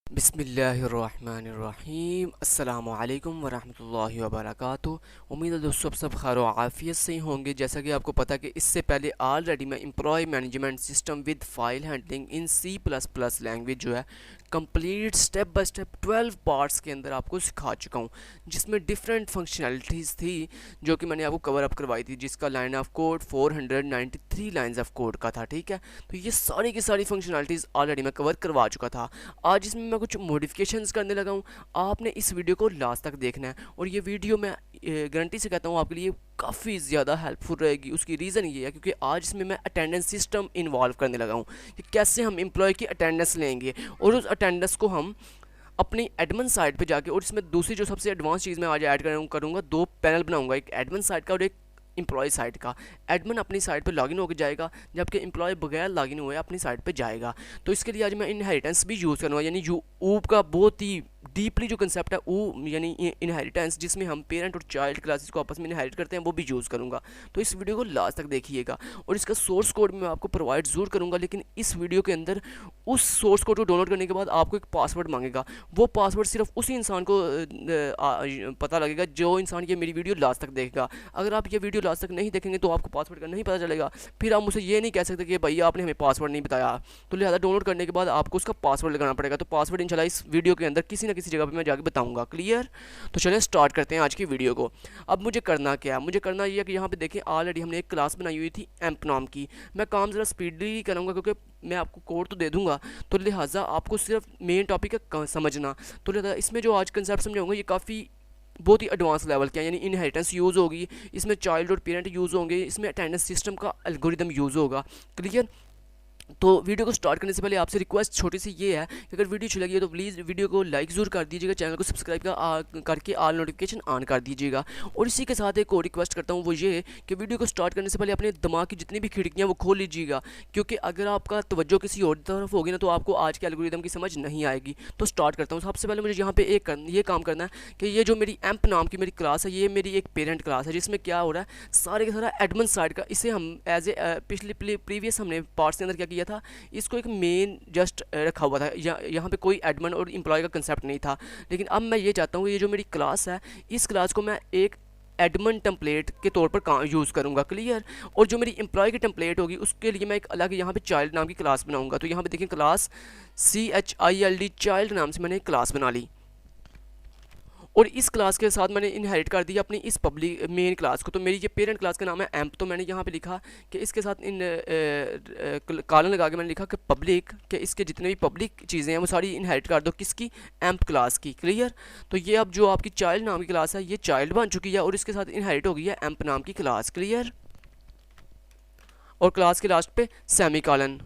बिस्मिल्लाहिर्रहमानिर्रहीम अस्सलामु अलैकुम वरहमतुल्लाहि वबरकातुहू। उम्मीद है दोस्तों सब खैर आफियत से ही होंगे। जैसा कि आपको पता है कि इससे पहले ऑलरेडी मैं employ management system with file handling in C++ language जो है complete step by step 12 parts के अंदर आपको सिखा चुका हूँ, जिसमें डिफरेंट फंक्शनैलिटीज़ थी जो कि मैंने आपको कवर अप करवाई थी, जिसका line of code 493 lines of code का था। ठीक है, तो ये सारी की सारी फंक्शनैलिटीज़ ऑलरेडी मैं कवर करवा चुका था। आज इसमें मैं कुछ मॉडिफिकेशंस करने लगा हूँ। आपने इस वीडियो को लास्ट तक देखना है और ये वीडियो मैं गारंटी से कहता हूँ आपके लिए काफ़ी ज़्यादा हेल्पफुल रहेगी। उसकी रीज़न ये है क्योंकि आज इसमें मैं अटेंडेंस सिस्टम इन्वॉल्व करने लगा हूँ कि कैसे हम एम्प्लॉय की अटेंडेंस लेंगे और उस अटेंडेंस को हम अपनी एडमिन साइट पे जाके, और इसमें दूसरी जो सबसे एडवांस चीज़ मैं आज ऐड करूँगा, दो पैनल बनाऊँगा, एक एडमिन साइट का और एक एम्प्लॉय साइट का। एडमिन अपनी साइट पे लॉगिन होकर जाएगा, जबकि एम्प्लॉय बगैर लॉगिन हुए अपनी साइट पे जाएगा। तो इसके लिए आज मैं इनहेरिटेंस भी यूज़ करूँगा, यानी ऊप का बहुत ही डीपली जो कंसेप्ट है वो यानी इनहेरिटेंस, जिसमें हम पेरेंट और चाइल्ड क्लासेस को आपस में इनहेरिट करते हैं, वो भी यूज़ करूँगा। तो इस वीडियो को लास्ट तक देखिएगा और इसका सोर्स कोड मैं आपको प्रोवाइड ज़रूर करूँगा, लेकिन इस वीडियो के अंदर उस सोर्स कोड को डाउनलोड करने के बाद आपको एक पासवर्ड मांगेगा। वो पासवर्ड सिर्फ उसी इंसान को पता लगेगा जो इंसान ये मेरी वीडियो लास्ट तक देखेगा। अगर आप ये वीडियो लास्ट तक नहीं देखेंगे तो आपको पासवर्ड का नहीं पता चलेगा, फिर आप मुझसे ये नहीं कह सकते कि भैया आपने हमें पासवर्ड नहीं बताया। तो लिहाजा डाउनलोड करने के बाद आपको उसका पासवर्ड लगाना पड़ेगा। तो पासवर्ड इंशाल्लाह इस वीडियो के अंदर किसी ना किसी जगह पर मैं जाकर बताऊँगा। क्लियर? तो चलिए स्टार्ट करते हैं आज की वीडियो को। अब मुझे करना क्या है? मुझे करना ये है कि यहाँ पे देखें ऑलरेडी हमने एक क्लास बनाई हुई थी एम्प नाम की। मैं काम ज़रा स्पीडली करूँगा क्योंकि मैं आपको कोड तो दे दूंगा, तो लिहाजा आपको सिर्फ मेन टॉपिक है समझना। तो लिहाजा इसमें जो आज कंसेप्ट समझाऊंगा ये काफ़ी बहुत ही एडवांस लेवल के हैं, यानी इनहेरिटेंस यूज़ होगी, इसमें चाइल्ड और पेरेंट यूज़ होंगे, इसमें अटेंडेंस सिस्टम का एल्गोरिदम यूज़ होगा। क्लियर? तो वीडियो को स्टार्ट करने से पहले आपसे रिक्वेस्ट छोटी सी ये है कि अगर वीडियो अच्छी लगी है तो प्लीज़ वीडियो को लाइक ज़रूर कर दीजिएगा, चैनल को सब्सक्राइब करके ऑल नोटिफिकेशन ऑन कर दीजिएगा। और इसी के साथ एक और रिक्वेस्ट करता हूँ, वो ये कि वीडियो को स्टार्ट करने से पहले अपने दिमाग की जितनी भी खिड़कियाँ वो खोल लीजिएगा, क्योंकि अगर आपका तवज्जो किसी और तरफ होगी ना तो आपको आज के एल्गोरिदम की समझ नहीं आएगी। तो स्टार्ट करता हूँ। सबसे पहले मुझे यहाँ पे ये काम करना है कि ये जो मेरी एम्प नाम की मेरी क्लास है, ये मेरी एक पेरेंट क्लास है, जिसमें क्या हो रहा है सारे का सारा एडमिन साइड का, इसे हम एज ए पिछले प्रीवियस हमने पार्ट्स के अंदर क्या किया था, इसको एक मेन जस्ट रखा हुआ था। यहाँ पे कोई एडमिन और एम्प्लॉय का कंसेप्ट नहीं था। लेकिन अब मैं ये चाहता हूँ ये जो मेरी क्लास है, इस क्लास को मैं एक एडमिन टेम्पलेट के तौर पर यूज़ करूँगा। क्लियर? और जो मेरी एम्प्लॉय की टेम्पलेट होगी उसके लिए मैं एक अलग यहाँ पे चाइल्ड नाम की क्लास बनाऊँगा। तो यहाँ पे देखें क्लास CHILD चाइल्ड नाम से मैंने एक क्लास बना ली, और इस क्लास के साथ मैंने इनहेरिट कर दिया अपनी इस पब्लिक मेन क्लास को। तो मेरी ये पेरेंट क्लास का नाम है एम्प। तो मैंने यहाँ पे लिखा कि इसके साथ इन कॉलन लगा के मैंने लिखा कि पब्लिक, कि इसके जितने भी पब्लिक चीज़ें हैं वो सारी इनहेरिट कर दो किसकी, एम्प क्लास की। क्लियर? तो ये अब जो आपकी चाइल्ड नाम की क्लास है ये चाइल्ड बन चुकी है और इसके साथ इनहेरिट हो गई है एम्प नाम की क्लास। क्लियर? और क्लास के लास्ट पे सेमी कॉलन।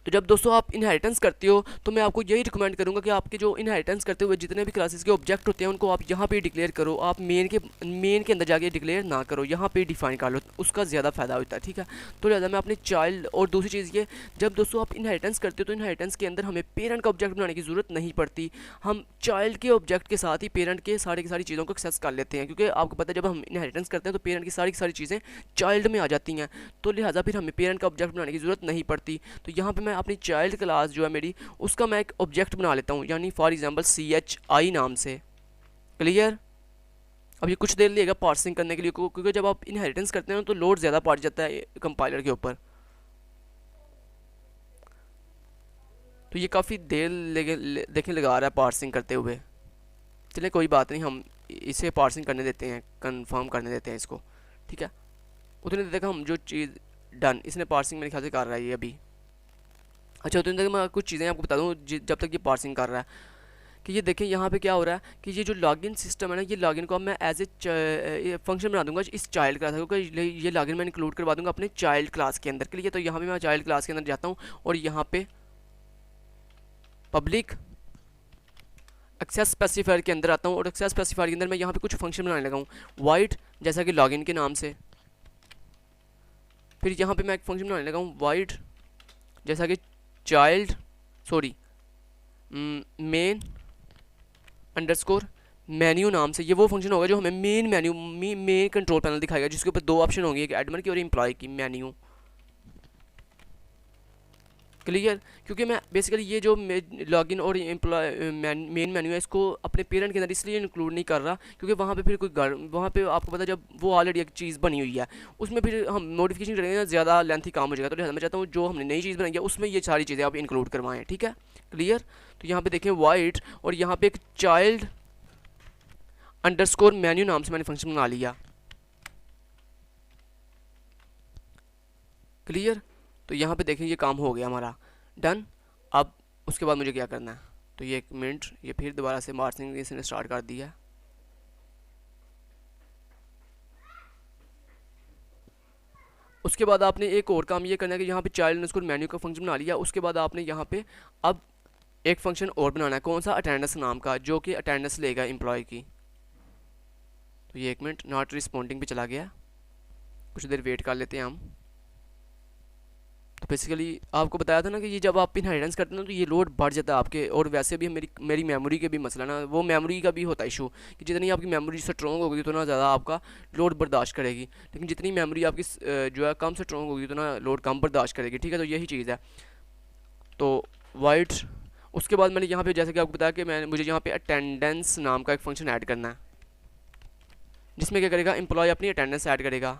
तो जब दोस्तों आप इनहेरिटेंस करते हो तो मैं आपको यही रिकमेंड करूंगा कि आपके जो इनहेरिटेंस करते हुए जितने भी क्लासेस के ऑब्जेक्ट होते हैं उनको आप यहाँ पे डिक्लेयर करो। आप मेन के अंदर जाके डिक्लेयर ना करो, यहाँ पे डिफाइन कर लो, उसका ज़्यादा फ़ायदा होता है। ठीक है? तो लिहाजा मैं अपने चाइल्ड, और दूसरी चीज़ ये, जब दोस्तों आप इनहेरिटेंस करते हो तो इनहेरिटेंस के अंदर हमें पेरेंट का ऑब्जेक्ट बनाने की ज़रूरत नहीं पड़ती। हम चाइल्ड के ऑब्जेक्ट के साथ ही पेरेंट के की सारी चीज़ों को एक्सेस कर लेते हैं, क्योंकि आपको पता है जब हम इनहेरिटेंस करते हैं तो पेरेंट की सारी चीज़ें चाइल्ड में आ जाती हैं। तो लिहाजा फिर हमें पेरेंट का ऑब्जेक्ट बनाने की ज़रूरत नहीं पड़ती। तो यहाँ पर मैं अपनी चाइल्ड क्लास जो है मेरी, उसका मैं एक ऑब्जेक्ट बना लेता हूँ, यानी फॉर एग्जांपल CHI नाम से। क्लियर? अब ये कुछ देर लगेगा पार्सिंग करने के लिए, क्योंकि जब आप इनहेरिटेंस करते हैं तो लोड ज़्यादा पड़ जाता है कंपाइलर के ऊपर, तो ये काफ़ी देर देखने लगा रहा है पार्सिंग करते हुए। चलिए कोई बात नहीं, हम इसे पार्सिंग करने देते हैं, कंफर्म करने देते हैं इसको। ठीक है? उतने देर तक हम जो चीज़ डन, इसने पार्सिंग मेरे ख्याल से कर रहा है ये अभी। अच्छा, उतने तक मैं कुछ चीज़ें आपको बता दूँ जब तक ये पार्सिंग कर रहा है, कि ये देखें यहाँ पे क्या हो रहा है कि ये जो लॉगिन सिस्टम है ना, ये लॉगिन को अब मैं एज ए फंक्शन बना दूंगा इस चाइल्ड क्लास, क्योंकि ये लॉगिन मैं इंक्लूड करवा दूंगा अपने चाइल्ड क्लास के अंदर। के लिए तो यहाँ पे मैं चाइल्ड क्लास के अंदर जाता हूँ और यहाँ पे पब्लिक एक्सेस स्पेसिफायर के अंदर आता हूँ, और एक्सेस स्पेसिफायर के अंदर मैं यहाँ पे कुछ फंक्शन बनाने लगा हूँ, वाइड जैसा कि लॉगिन के नाम से। फिर यहाँ पे मैं एक फंक्शन बनाने लगा हूँ वाइड जैसा कि मेन अंडरस्कोर मेन्यू नाम से। ये वो फंक्शन होगा जो हमें मेन कंट्रोल पैनल दिखाएगा, जिसके ऊपर दो ऑप्शन होंगे, एक एडमिन की और एम्प्लॉय की, मेन्यू। क्लियर। क्योंकि मैं बेसिकली ये जो लॉगिन और एम्प्लॉय मेन मेन्यू है इसको अपने पेरेंट के अंदर इसलिए इंक्लूड नहीं कर रहा क्योंकि वहाँ पे फिर कोई वहाँ पे आपको पता जब वो ऑलरेडी एक चीज़ बनी हुई है उसमें फिर हम मॉडिफिकेशन करेंगे ना ज़्यादा लेंथी काम हो जाएगा। तो लिहाजा मैं चाहता हूँ जो हमने नई चीज़ बनाई है उसमें ये सारी चीज़ें आप इंक्लूड करवाएं, ठीक है क्लियर। तो यहाँ पे देखें वाइट और यहाँ पे एक चाइल्ड अंडरस्कोर मेन्यू नाम से मैंने फंक्शन बना लिया, क्लियर। तो यहाँ पे देखें ये काम हो गया हमारा डन। अब उसके बाद मुझे क्या करना है, तो ये 1 मिनट ये फिर दोबारा से मार्सिंग इसने स्टार्ट कर दिया। उसके बाद आपने एक और काम ये करना है कि यहाँ पे चाइल्ड अंडरस्कोर मेन्यू का फंक्शन बना लिया। उसके बाद आपने यहाँ पे अब एक फंक्शन और बनाना है, कौन सा, अटेंडेंस नाम का, जो कि अटेंडेंस लेगा एम्प्लॉय की। तो ये 1 मिनट नॉट रिस्पॉन्डिंग पे चला गया, कुछ देर वेट कर लेते हैं हम। तो बेसिकली आपको बताया था ना कि ये जब आप इनहेरिटेंस करते हैं ना तो ये लोड बढ़ जाता है आपके। और वैसे भी मेरी मेमोरी के भी मसला ना, वो मेमोरी का भी होता है इशू कि जितनी आपकी मेमोरी स्ट्रॉन्ग होगी तो ना ज़्यादा आपका लोड बर्दाश्त करेगी, लेकिन जितनी मेमोरी आपकी जो है कम स्ट्रॉन्ग होगी तो ना लोड कम बर्दाश्त करेगी, ठीक है। तो यही चीज़ है। तो वाइट उसके बाद मैंने यहाँ पे जैसे कि आपको बताया कि मुझे यहाँ पे अटेंडेंस नाम का एक फंक्शन ऐड करना है जिसमें क्या करेगा, एम्प्लॉय अपनी अटेंडेंस ऐड करेगा,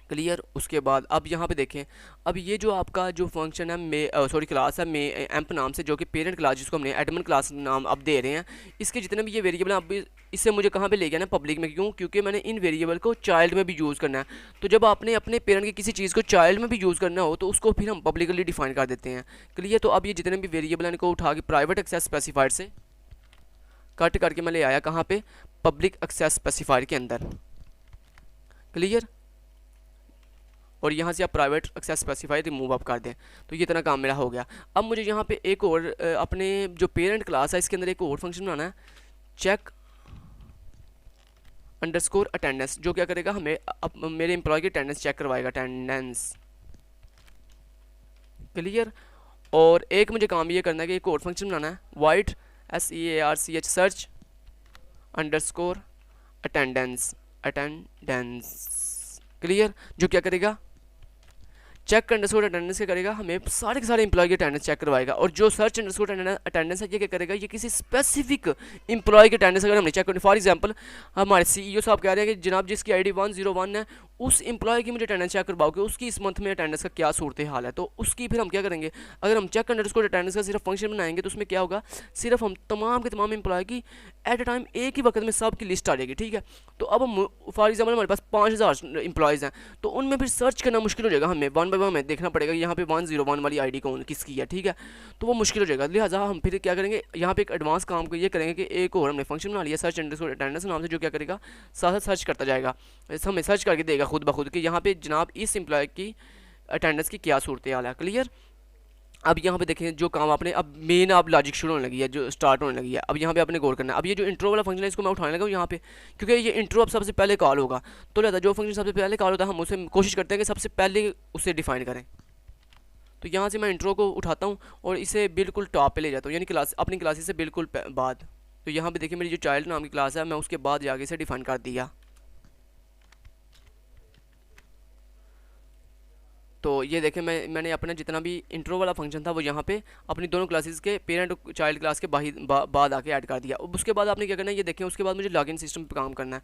क्लियर। उसके बाद अब यहाँ पे देखें, अब ये जो आपका जो फंक्शन है क्लास है एम्प नाम से, जो कि पेरेंट क्लास जिसको हमने एडमिन क्लास नाम अब दे रहे हैं, इसके जितने भी ये वेरिएबल हैं अब इससे मुझे कहाँ पे ले गया ना, पब्लिक में। क्यों? क्योंकि मैंने इन वेरिएबल को चाइल्ड में भी यूज़ करना है। तो जब आपने अपने पेरेंट की किसी चीज़ को चाइल्ड में भी यूज़ करना हो तो उसको फिर हम पब्लिकली डिफाइन कर देते हैं, क्लियर। तो अब ये जितने भी वेरिएबल हैं इनको उठा के प्राइवेट एक्सेस स्पेसिफाइड से कट करके मैं ले आया कहाँ पे, पब्लिक एक्सेस स्पेसिफाइड के अंदर, क्लियर। और यहाँ से आप प्राइवेट एक्सेस स्पेसिफाई रिमूव आप कर दें। तो ये इतना काम मेरा हो गया। अब मुझे यहाँ पे एक और अपने जो पेरेंट क्लास है इसके अंदर एक और फंक्शन बनाना है, चेक अंडरस्कोर अटेंडेंस, जो क्या करेगा, हमें मेरे एम्प्लॉय की अटेंडेंस चेक करवाएगा, अटेंडेंस, क्लियर। और एक मुझे काम ये करना है कि एक और फंक्शन बनाना है, white SEARCH search underscore attendance, attendance, clear, जो क्या करेगा, चेक अंडरस्कोर अटेंडेंस क्या करेगा, हमें सारे के सारे एम्प्लॉय की अटेंडेंस चेक करवाएगा। और जो सर्च अंडरस्कोर अटेंडेंस है ये क्या करेगा, ये किसी स्पेसिफिक एम्प्लॉय की अटेंडेंस अगर हमने चेक करनी, फॉर एग्जांपल हमारे CEO साहब कह रहे हैं कि जनाब जिसकी ID 101 है उस एम्प्लॉय की मुझे अटेंडेंस चेक करवाओगे, उसकी इस मंथ में अटेंडेंस का क्या सूरत हाल है। तो उसकी फिर हम क्या करेंगे, अगर हम चेक अंडरस्कोर अटेंडेंस का सिर्फ फंक्शन बनाएंगे तो उसमें क्या होगा, सिर्फ हम तमाम के तमाम एम्प्लॉय की एट अ टाइम एक ही वक्त में सब की लिस्ट आ जाएगी, ठीक है। तो अब हम फॉर एग्जाम्पल हमारे पास 5000 एम्प्लॉयज़ हैं तो उनमें फिर सर्च करना मुश्किल हो जाएगा, हमें वन बाय वन हमें देखना पड़ेगा यहाँ पे 101 वाली ID कौन किसकी है, ठीक है। तो वो मुश्किल हो जाएगा, लिहाजा हम फिर क्या करेंगे, यहाँ पे एक एडवांस काम को ये करेंगे कि एक और हमने फंक्शन बना लिया सर्च अंडरस्कोर अटेंडेंस नाम से, जो क्या करेगा, साथ साथ सर्च करता जाएगा, हमें सर्च करके देगा खुद ब खुद कि यहाँ पे जनाब इस एम्प्लॉय की अटेंडेंस की क्या सूरत हाल है, क्लियर। अब यहाँ पे देखें जो काम आपने अब मेन अब लॉजिक शुरू होने लगी है, जो स्टार्ट होने लगी है, अब यहाँ पे आपने गौर करना है। अब ये जो इंट्रो वाला फंक्शन है इसको मैं उठाने लगा हूँ यहाँ पे, क्योंकि ये इंट्रो अब सबसे पहले कॉल होगा। तो लिहाजा जो फंक्शन सबसे पहले कॉल होता है हम उसे कोशिश करते हैं कि सबसे पहले उसे डिफाइन करें। तो यहाँ से मैं इंट्रो को उठाता हूँ और इसे बिल्कुल टॉप पे ले जाता हूँ, यानी क्लास अपनी क्लासेस से बिल्कुल बाद। तो यहाँ पे देखिए मेरी जो चाइल्ड नाम की क्लास है मैं उसके बाद जाके इसे डिफाइन कर दिया। तो ये देखें मैंने अपना जितना भी इंट्रो वाला फंक्शन था वो यहाँ पे अपनी दोनों क्लासेस के पेरेंट और चाइल्ड क्लास के बाद आके ऐड कर दिया। अब उसके बाद आपने क्या करना है, ये देखें उसके बाद मुझे लॉगिन सिस्टम पे काम करना है।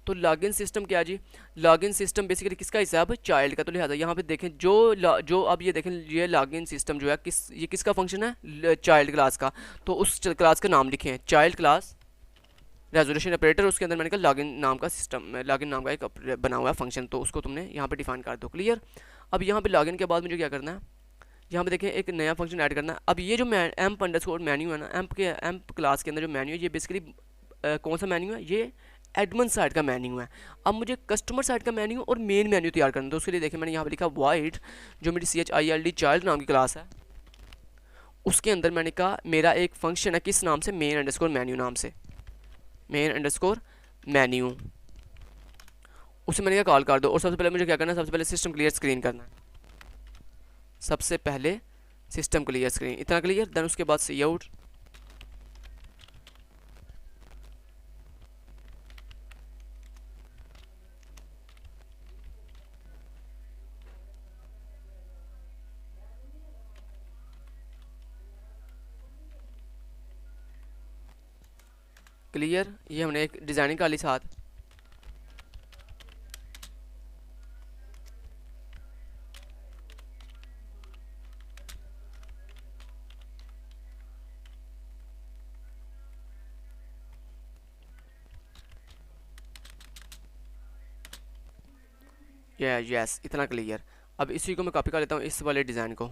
तो लॉगिन सिस्टम क्या जी, लॉगिन सिस्टम बेसिकली किसका हिस्सा है, अब चाइल्ड का। तो लिहाजा यहाँ पे देखें जो अब ये देखें ये लॉगिन सिस्टम जो है ये किसका फंक्शन है, चाइल्ड क्लास का। तो उस क्लास का नाम लिखें चाइल्ड क्लास रेजोल्यूशन ऑपरेटर, उसके अंदर मैंने कहा लॉगिन नाम का सिस्टम, लॉगिन नाम का एक बना हुआ है फंक्शन, तो उसको तुमने यहाँ पे डिफाइन कर दो, क्लियर। अब यहाँ पे लॉगिन के बाद मुझे क्या करना है, यहाँ पे देखें एक नया फंक्शन ऐड करना है। अब ये जो एम्प अंडरस्कोर मेन्यू है ना, एम्प क्लास के अंदर जो मेन्यू है ये बेसिकली कौन सा मेन्यू है, ये एडमिन साइड का मेन्यू है। अब मुझे कस्टमर साइड का मेन्यू और मेन मेन्यू तैयार करना है। तो उसके लिए देखें मैंने यहाँ पे लिखा वाइट, जो मेरी CHILD चाइल्ड नाम की क्लास है, उसके अंदर मैंने कहा मेरा एक फंक्शन है किस नाम से, मेन अंडरस्कोर मेन्यू नाम से, मेन अंडरस्कोर मेन्यू, उसे मैंने क्या कॉल कर दो। और सबसे पहले मुझे क्या करना है, सबसे पहले सिस्टम क्लियर स्क्रीन करना है, सबसे पहले सिस्टम क्लियर स्क्रीन, इतना क्लियर। देन उसके बाद सी आउट, क्लियर, ये हमने एक डिज़ाइनिंग कर ली साथ। यस, इतना क्लियर। अब इसी को मैं कॉपी कर लेता हूँ, इस वाले डिज़ाइन को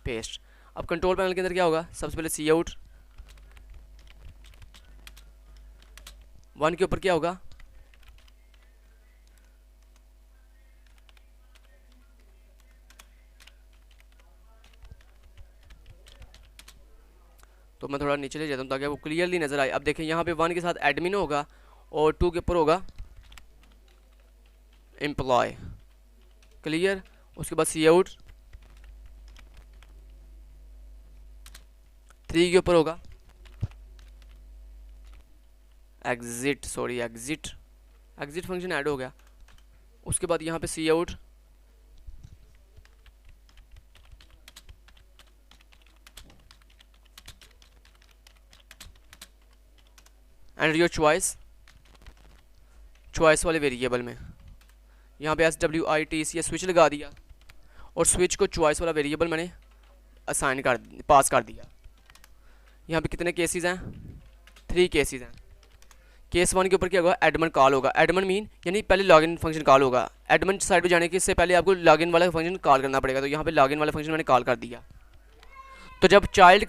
पेस्ट। अब कंट्रोल पैनल के अंदर क्या होगा, सबसे पहले सी आउट 1 के ऊपर क्या होगा, तो मैं थोड़ा नीचे ले जाता हूँ ताकि वो क्लियरली नज़र आए। अब देखें यहाँ पे 1 के साथ एडमिन होगा और 2 के ऊपर होगा एम्प्लॉय। क्लियर, उसके बाद सी आउट 3 के ऊपर होगा exit, sorry exit function add हो गया। उसके बाद यहाँ पे सी आउट एंड योर चॉइस वाले वेरिएबल में यहाँ पे SWITC स्विच लगा दिया और स्विच को चॉइस वाला वेरिएबल मैंने पास कर दिया। यहाँ पे कितने केसेस हैं, 3 केसेस हैं। केस 1 के ऊपर क्या होगा, एडमिन कॉल होगा। एडमिन मीन यानी पहले लॉगिन फंक्शन कॉल होगा। एडमिन साइड पे जाने के इससे पहले आपको लॉगिन वाला फंक्शन कॉल करना पड़ेगा, तो यहाँ पे लॉगिन वाला फंक्शन मैंने कॉल कर दिया। तो जब चाइल्ड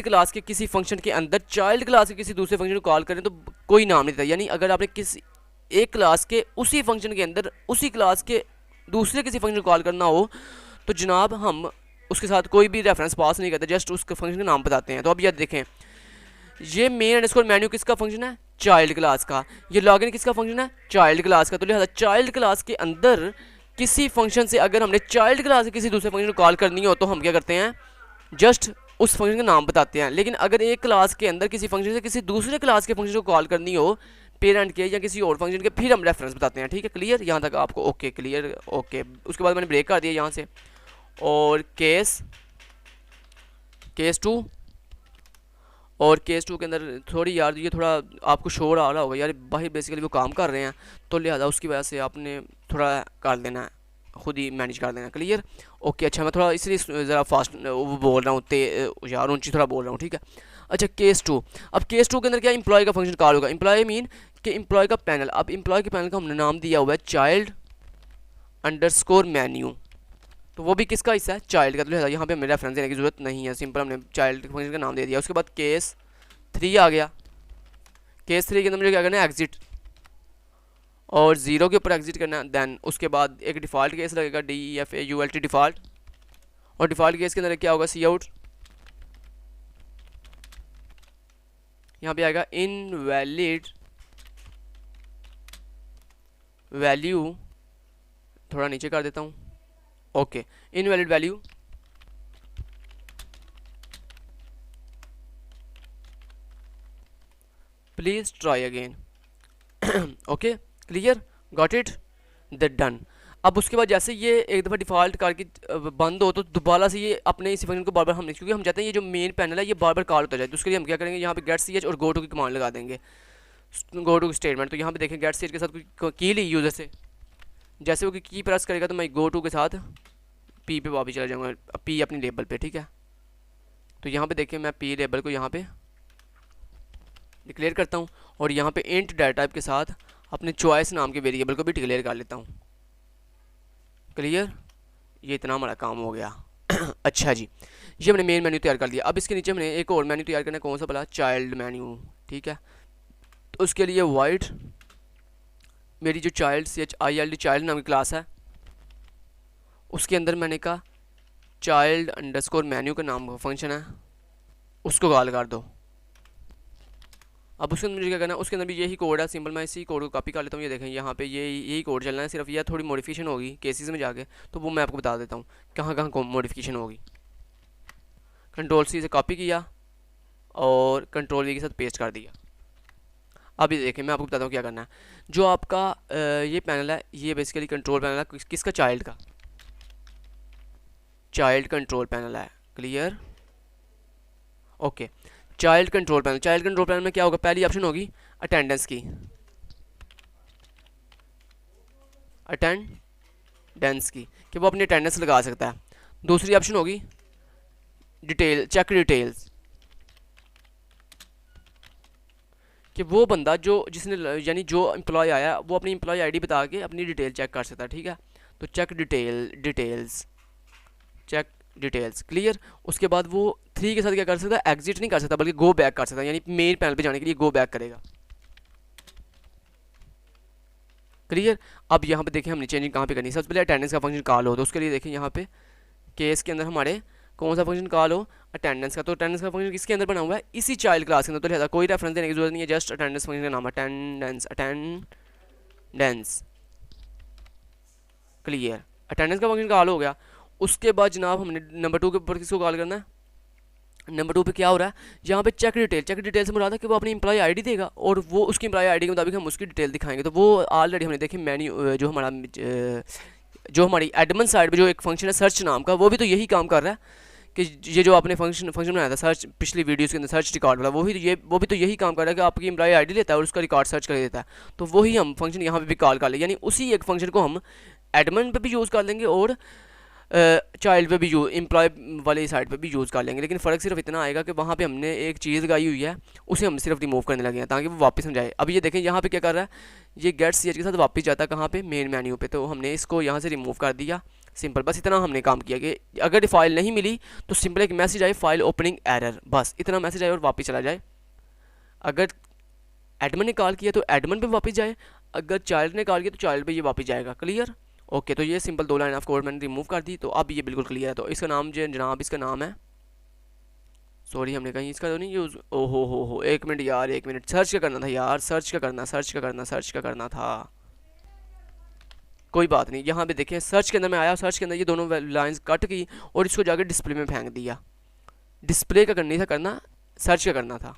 क्लास के किसी फंक्शन के अंदर चाइल्ड क्लास के किसी दूसरे फंक्शन को कॉल करें तो कोई नाम नहीं देता, यानी अगर आपने किसी एक क्लास के उसी फंक्शन के अंदर उसी क्लास के दूसरे किसी फंक्शन को कॉल करना हो तो जनाब हम उसके साथ कोई भी रेफरेंस पास नहीं करते, जस्ट उसके फंक्शन का नाम बताते हैं। तो अब ये देखें, ये मेन अंडरस्कोर मेन्यू किसका फंक्शन है, चाइल्ड क्लास का। ये लॉगिन किसका फंक्शन है, चाइल्ड क्लास का। तो लिहाजा चाइल्ड क्लास के अंदर किसी फंक्शन से अगर हमने चाइल्ड क्लास के किसी दूसरे फंक्शन को कॉल करनी हो तो हम क्या करते हैं, जस्ट उस फंक्शन का नाम बताते हैं। लेकिन अगर एक क्लास के अंदर किसी फंक्शन से किसी दूसरे क्लास के फंक्शन को कॉल करनी हो, पेरेंट के या किसी और फंक्शन के, फिर हम रेफरेंस बताते हैं। ठीक है, क्लियर, यहाँ तक आपको ओके, क्लियर, ओके। उसके बाद मैंने ब्रेक कर दिया यहाँ से, और केस 2 और केस 2 के अंदर थोड़ी यार ये थोड़ा आपको शोर आ रहा होगा यार, बाहर बेसिकली वो काम कर रहे हैं तो लिहाजा उसकी वजह से आपने थोड़ा कर देना है, खुद ही मैनेज कर देना। Clear, okay. अच्छा, मैं थोड़ा इसलिए ज़रा फास्ट वो बोल रहा हूँ, यार ऊँची थोड़ा बोल रहा हूँ, ठीक है। अच्छा, केस 2। अब केस 2 के अंदर क्या, एम्प्लॉय का फंक्शन कॉल होगा। एम्प्लॉय मीन कि एम्प्लॉय का पैनल। अब एम्प्लॉय के पैनल का हमने नाम दिया हुआ है चाइल्ड अंडरस्कोर मेन्यू, तो वो भी किसका हिस्सा है, चाइल्ड का। तो लिहाजा यहाँ पे हमें रेफरेंस देने की जरूरत नहीं है, सिंपल हमने चाइल्ड फंक्शन का नाम दे दिया। उसके बाद केस 3 आ गया। केस 3 के अंदर मुझे क्या करना है, एग्जिट, और 0 के ऊपर एग्जिट करना। देन उसके बाद एक डिफ़ॉल्ट केस लगेगा, DEFAULT डिफ़ॉल्ट, और डिफ़ॉल्ट केस के अंदर क्या होगा, सी आउट। यहाँ पे आएगा इनवैलिड वैल्यू, थोड़ा नीचे कर देता हूँ, okay. Invalid value please try again. Okay, clear, got it, that done. अब उसके बाद जैसे ये एक दफ़ा डिफ़ॉल्ट करके बंद हो तो दोबारा से ये अपने इसी फंक्शन को बार बार हमने, क्योंकि हम चाहते हैं ये जो मेन पैनल है ये बार बार कॉल होता जाए, तो उसके लिए हम क्या करेंगे, यहाँ पे गेट CH और गो टू की कमांड लगा देंगे, गो टू स्टेटमेंट। तो यहाँ पे देखें गेट CH के साथ कोई की ली यूज़र से, जैसे वो की प्रेस करेगा तो मैं गो टू के साथ P पे वापस चला जाऊँगा, P अपनी लेबल पे, ठीक है। तो यहाँ पे देखिए मैं P लेबल को यहाँ पे डिक्लेयर करता हूँ और यहाँ पे इंट डाटा टाइप के साथ अपने चॉइस नाम के वेरिएबल को भी डिक्लेयर कर लेता हूँ। क्लियर, ये इतना हमारा काम हो गया। अच्छा जी, ये हमने मेन मेन्यू तैयार कर लिया। अब इसके नीचे हमने एक और मेन्यू तैयार करना है, कौन सा भला, चाइल्ड मेन्यू, ठीक है। तो उसके लिए वाइड मेरी जो CHILD चाइल्ड नाम की क्लास है उसके अंदर मैंने कहा चाइल्ड अंडरस्कोर मेन्यू का नाम का फंक्शन है, उसको कॉल कर दो। अब उसके अंदर मुझे क्या करना है, उसके अंदर भी यही कोड है, सिंपल मैं इसी कोड को कॉपी कर लेता हूँ। ये देखें यहाँ पे यही कोड चलना है, सिर्फ यह थोड़ी मॉडिफिकेशन होगी केसेस में जाके, तो वो मैं आपको बता देता हूँ कहाँ कहाँ मॉडिफिकेशन होगी। Ctrl+C से कॉपी किया और Ctrl+V के साथ पेस्ट कर दिया। अब ये देखें, मैं आपको बताता हूँ क्या करना है। जो आपका ये पैनल है, ये बेसिकली कंट्रोल पैनल है किसका, चाइल्ड का, चाइल्ड कंट्रोल पैनल है। Clear, okay, child control panel, child control panel में क्या होगा, पहली ऑप्शन होगी अटेंडेंस की, अटेंडेंस की कि वो अपनी अटेंडेंस लगा सकता है। दूसरी ऑप्शन होगी डिटेल, चेक डिटेल्स, कि वो बंदा जो जिसने यानी जो एम्प्लॉय आया वो अपनी एम्प्लॉय आईडी बता के अपनी डिटेल चेक कर सकता है, ठीक है। तो check details, check details, clear. उसके बाद वो 3 के साथ क्या कर सकता है, एग्जिट नहीं कर सकता बल्कि गो बैक कर सकता है, यानी मेन पैनल पे जाने के लिए गो बैक करेगा, क्लियर। अब यहाँ पे देखें हमने चेंजिंग कहाँ पे करनी है। सबसे पहले अटेंडेंस का फंक्शन कॉल हो, तो उसके लिए देखें यहाँ पे केस के अंदर हमारे कौन सा फंक्शन कॉल हो, अटेंडेंस का। तो अटेंडेंस का फंक्शन किसके अंदर बना हुआ है, इसी चाइल्ड क्लास के अंदर, तो लिहाजा कोई रेफरेंस देने की जरूरत नहीं है, जस्ट अटेंडेंस फंक्शन का नाम अटेंडेंस, अटेंडेंस, क्लियर। अटेंडेंस का फंक्शन कॉल हो गया। उसके बाद जनाब हमने नंबर 2 के ऊपर किसको कॉल करना है, नंबर 2 पे क्या हो रहा है, यहाँ पे चेक डिटेल, चेक डिटेल से मुराद है कि वो अपनी एम्प्लॉय आईडी देगा और वो उसकी एम्प्लॉय आईडी के मुताबिक हम उसकी डिटेल दिखाएंगे। तो वो ऑलरेडी हमने देखे मेन्यू जो हमारी एडमिन साइड पे जो एक फंक्शन है सर्च नाम का, वो भी तो यही काम कर रहा है कि ये जो आपने फंक्शन बनाया था सर्च पिछली वीडियोस के अंदर, सर्च रिकॉर्ड वाला, वो भी तो यही काम कर रहा है कि आपकी एम्प्लॉय आईडी लेता है और उसका रिकॉर्ड सर्च कर देता है। तो वही हम फंक्शन यहाँ पे भी कॉल कर ले, यानी उसी एक फंक्शन को हम एडमिन पे भी यूज़ कर लेंगे और चाइल्ड पे भी एम्प्लॉय वाली साइड पे भी यूज़ कर लेंगे। लेकिन फ़र्क सिर्फ इतना आएगा कि वहाँ पे हमने एक चीज़ लगाई हुई है, उसे हम सिर्फ रिमूव करने लगे हैं ताकि वो वापस हम जाए। अब ये देखें यहाँ पे क्या कर रहा है, ये गेट सी एच के साथ वापस जाता है कहाँ पे, मेन मेन्यू पे। तो हमने इसको यहाँ से रिमूव कर दिया, सिंपल, बस इतना हमने काम किया कि अगर फाइल नहीं मिली तो सिंपल एक मैसेज आए फाइल ओपनिंग एरर, बस इतना मैसेज आए और वापस चला जाए। अगर एडमिन ने कॉल किया तो एडमिन पे वापस जाए, अगर चाइल्ड ने कॉल किया तो चाइल्ड पे ये वापस जाएगा, क्लियर। ओके, तो ये सिंपल 2 लाइन ऑफ कोड मैंने रिमूव कर दी, तो अब ये बिल्कुल क्लियर है। तो इसका नाम जो जनाब इसका नाम है, सॉरी हमने कहीं इसका तो नहीं यूज़, ओ हो 1 मिनट यार, 1 मिनट, सर्च का करना था यार, सर्च का करना था, कोई बात नहीं। यहाँ पे देखें सर्च के अंदर मैं आया, सर्च के अंदर ये दोनों लाइंस कट की और इसको जाकर डिस्प्ले में फेंक दिया। डिस्प्ले का नहीं था करना, सर्च का करना था।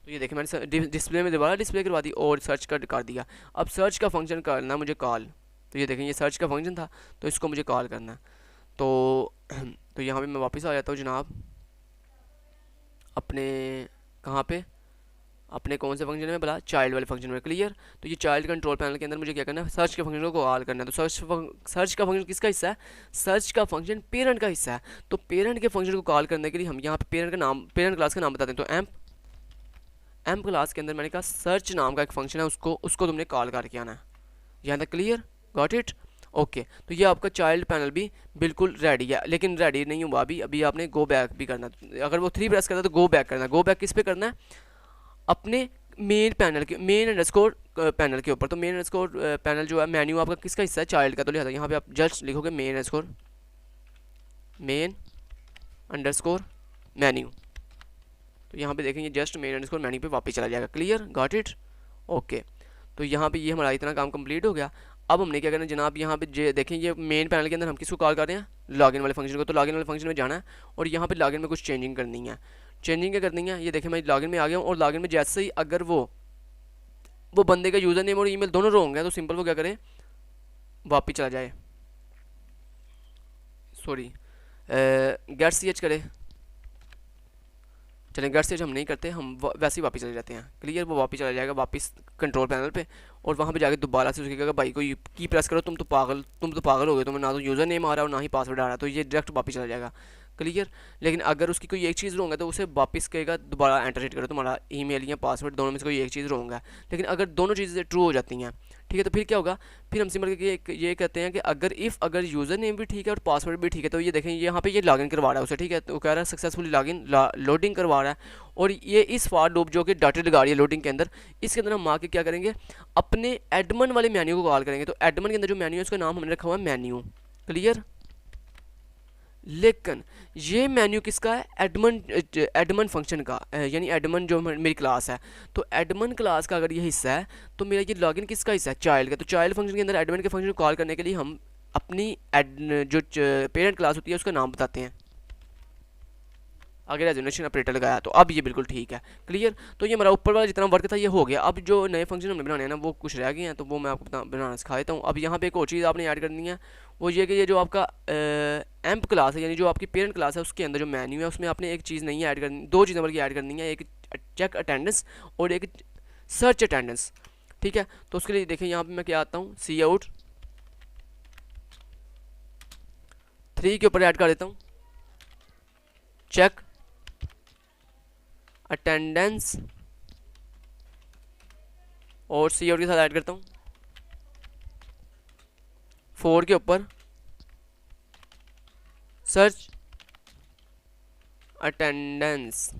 तो ये देखें मैंने डिस्प्ले में दोबारा डिस्प्ले करवा दी और सर्च कर दिया। अब सर्च का फंक्शन करना मुझे कॉल, तो ये देखें ये सर्च का फंक्शन था तो इसको मुझे कॉल करना है। तो यहाँ पे मैं वापस आ जाता हूँ जनाब अपने, कहाँ पे, अपने कौन से फंक्शन में बोला, चाइल्ड वाले फंक्शन में, क्लियर। तो ये चाइल्ड कंट्रोल पैनल के अंदर मुझे क्या करना है, सर्च के फंक्शन को कॉल करना है। तो सर्च का फंक्शन किसका हिस्सा है, सर्च का फंक्शन पेरेंट का हिस्सा है। तो पेरेंट के फंक्शन को कॉल करने के लिए हम यहाँ पे पेरेंट क्लास का नाम बताते हैं। तो एम क्लास के अंदर मैंने कहा सर्च नाम का एक फंक्शन है, उसको तुमने कॉल करके आना है। यहाँ तक क्लियर, गॉट इट, ओके। तो ये आपका चाइल्ड पैनल भी बिल्कुल रेडी है, लेकिन रेडी नहीं हुआ अभी आपने गो बैक भी करना। अगर वो 3 प्रेस करता है तो गो बैक करना। गो बैक किस पे करना है, अपने मेन पैनल के, मेन अंडरस्कोर पैनल के ऊपर। तो मेन अंडरस्कोर पैनल जो है मेन्यू आपका किसका हिस्सा है, चाइल्ड का। तो लिहाजा यहाँ पे आप जस्ट लिखोगे मेन अंडरस्कोर मेन्यू। तो यहाँ पे देखेंगे जस्ट मेन अंडरस्कोर मेन्यू पे वापस चला जाएगा, क्लियर, गॉट इट, ओके। तो यहाँ पे ये हमारा इतना काम कंप्लीट हो गया। अब हमने क्या करना है जनाब, यहाँ पे देखें ये मेन पैनल के अंदर हम किसको कॉल कर रहे हैं, लॉगिन वाले फंक्शन को। तो लॉगिन वाले फंक्शन में जाना है और यहाँ पे लॉगिन में कुछ चेंजिंग करनी है। चेंजिंग क्या करनी है, ये देखें मैं लॉगिन में आ गया हूँ और लॉगिन में जैसे ही अगर वो बंदे का यूज़र नेम और ईमेल दोनों रॉन्ग है तो सिंपल वो क्या करें, वापस चला जाए, सॉरी गेट सी एच करे, चलें गेट सी एच हम नहीं करते, हम वैसे ही वापस चले जाते हैं, क्लियर। वो वापस चला जाएगा वापस कंट्रोल पैनल पे और वहाँ पे जाके दोबारा से उसके कहेगा भाई कोई की प्रेस करो, तुम तो पागल हो गए, तुम्हें ना तो यूज़र नेम आ रहा है और ना ही पासवर्ड आ रहा है। तो ये डायरेक्ट वापस चला जाएगा, क्लियर। लेकिन अगर उसकी कोई एक चीज़ रॉन्ग है तो उसे वापस कहेगा दोबारा एंटर हिट करो, तुम्हारा ईमेल या पासवर्ड दोनों में से कोई एक चीज़ रॉन्ग है। लेकिन अगर दोनों चीज़ें ट्रू हो जाती हैं, ठीक है, तो फिर क्या होगा, फिर हम सिंपल ये कहते हैं कि अगर यूज़र नेम भी ठीक है और पासवर्ड भी ठीक है, तो ये देखें यहाँ पे ये लॉगिन करवा रहा है उसे, ठीक है। तो कह रहा है सक्सेसफुली लोडिंग करवा रहा है और ये इस फॉर लूप जो कि डॉटेड लगा रही है लोडिंग के अंदर, इसके अंदर हम आके क्या करेंगे, अपने एडमिन वाले मेन्यू को कॉल करेंगे। तो एडमिन के अंदर जो मेन्यू है उसका नाम हमने रखा हुआ है मेन्यू, क्लियर। लेकिन ये मेन्यू किसका है, एडमिन फंक्शन का, यानी एडमिन जो मेरी क्लास है। तो एडमिन क्लास का अगर ये हिस्सा है तो मेरा ये लॉगिन किसका हिस्सा है, चाइल्ड का। तो चाइल्ड फंक्शन के अंदर एडमिन के फंक्शन को कॉल करने के लिए हम अपनी जो पेरेंट क्लास होती है उसका नाम बताते हैं। आगे रेजोनेशन ऑपरेटर लगाया, तो अब ये बिल्कुल ठीक है। क्लियर। तो ये हमारा ऊपर वाला जितना वर्क था ये हो गया। अब जो नए फंक्शन हमने बनाने हैं ना वो कुछ रह गए हैं, तो वो मैं आपको बनाना सिखा देता हूँ। अब यहाँ पे एक और चीज़ आपने ऐड करनी है, वो ये कि ये जो आपका एम्प क्लास है, यानी जो आपकी पेरेंट क्लास है, उसके अंदर जो मेन्यू है उसमें आपने एक चीज़ नहीं ऐड करनी, दो चीज़ें बल्कि ऐड करनी है, एक चेक अटेंडेंस और एक सर्च अटेंडेंस। ठीक है। तो उसके लिए देखें यहाँ पे मैं क्या आता हूँ, सी आउट 3 के ऊपर ऐड कर देता हूँ चेक अटेंडेंस, और सी आउट के साथ ऐड करता हूँ 4 के ऊपर सर्च अटेंडेंस।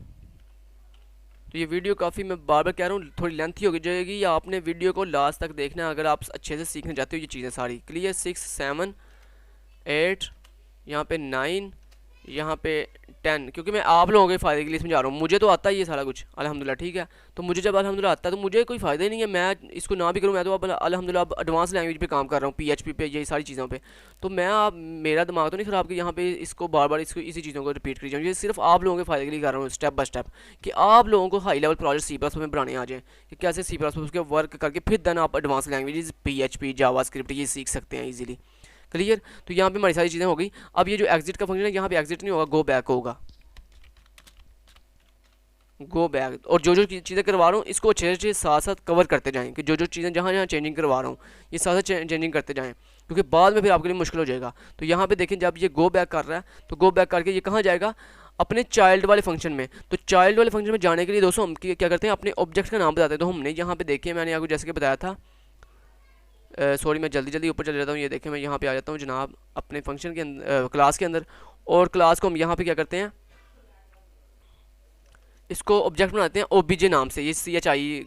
तो ये वीडियो काफ़ी, मैं बार बार कह रहा हूँ, थोड़ी लेंथी हो जाएगी, या आपने वीडियो को लास्ट तक देखना है अगर आप अच्छे से सीखना चाहते हो ये चीज़ें सारी। क्लियर। 6 7 8, यहाँ पे 9, यहाँ पे 10, क्योंकि मैं आप लोगों के फ़ायदे के लिए समझा रहा हूँ। मुझे तो आता ही ये सारा कुछ अल्हम्दुलिल्लाह। ठीक है। तो मुझे जब अल्हम्दुलिल्लाह आता है तो मुझे कोई फ़ायदा ही नहीं है, मैं इसको ना भी करूँ। मैं तो अब अल्हम्दुलिल्लाह अब एडवांस लैंग्वेज पे काम कर रहा हूँ, PHP पे, ये सारी चीज़ों पे। तो मैं आप, मेरा दिमाग तो नहीं ख़राब कि यहाँ पे इसको बार बार इसको इसी चीज़ों को रिपीट करी जाऊँ। ये सिर्फ आप लोगों के फ़ायदे के लिए कर रहा हूँ, स्टेप बाय स्टेप, कि आप लोगों को हाई लेवल प्रोजेक्ट C++ में बनाने आ जाए, कि कैसे C++ के वर्क करके फिर देन आप एडवांस लैंग्वेज PHP जावास्क्रिप्ट ये सीख सकते हैं ईजिली। क्लियर। तो यहाँ पे हमारी सारी चीज़ें हो गई। अब ये जो एग्जिट का फंक्शन है, यहाँ पे एग्जिट नहीं होगा, गो बैक होगा, गो बैक। और जो जो चीज़ें करवा रहा हूँ इसको अच्छे अच्छे साथ साथ कवर करते जाएं, कि जो जो चीज़ें जहाँ जहाँ चेंजिंग करवा रहा हूँ ये साथ साथ चेंजिंग करते जाएं, क्योंकि बाद में फिर आपके लिए मुश्किल हो जाएगा। तो यहाँ पे देखें, जब ये गो बैक कर रहा है तो गो बैक करके ये कहाँ जाएगा, अपने चाइल्ड वाले फंक्शन में। तो चाइल्ड वाले फंक्शन में जाने के लिए दोस्तों हम क्या करते हैं, अपने ऑब्जेक्ट का नाम बताते हैं। तो हमने यहाँ पे देखिए, मैंने आपको जैसे कि बताया था, सॉरी मैं जल्दी जल्दी ऊपर चले जाता हूँ। ये देखें, मैं यहाँ पे आ जाता हूँ जनाब अपने फंक्शन के अंदर, क्लास के अंदर, और क्लास को हम यहाँ पे क्या करते हैं, इसको ऑब्जेक्ट बनाते हैं OBJ नाम से। ये CHI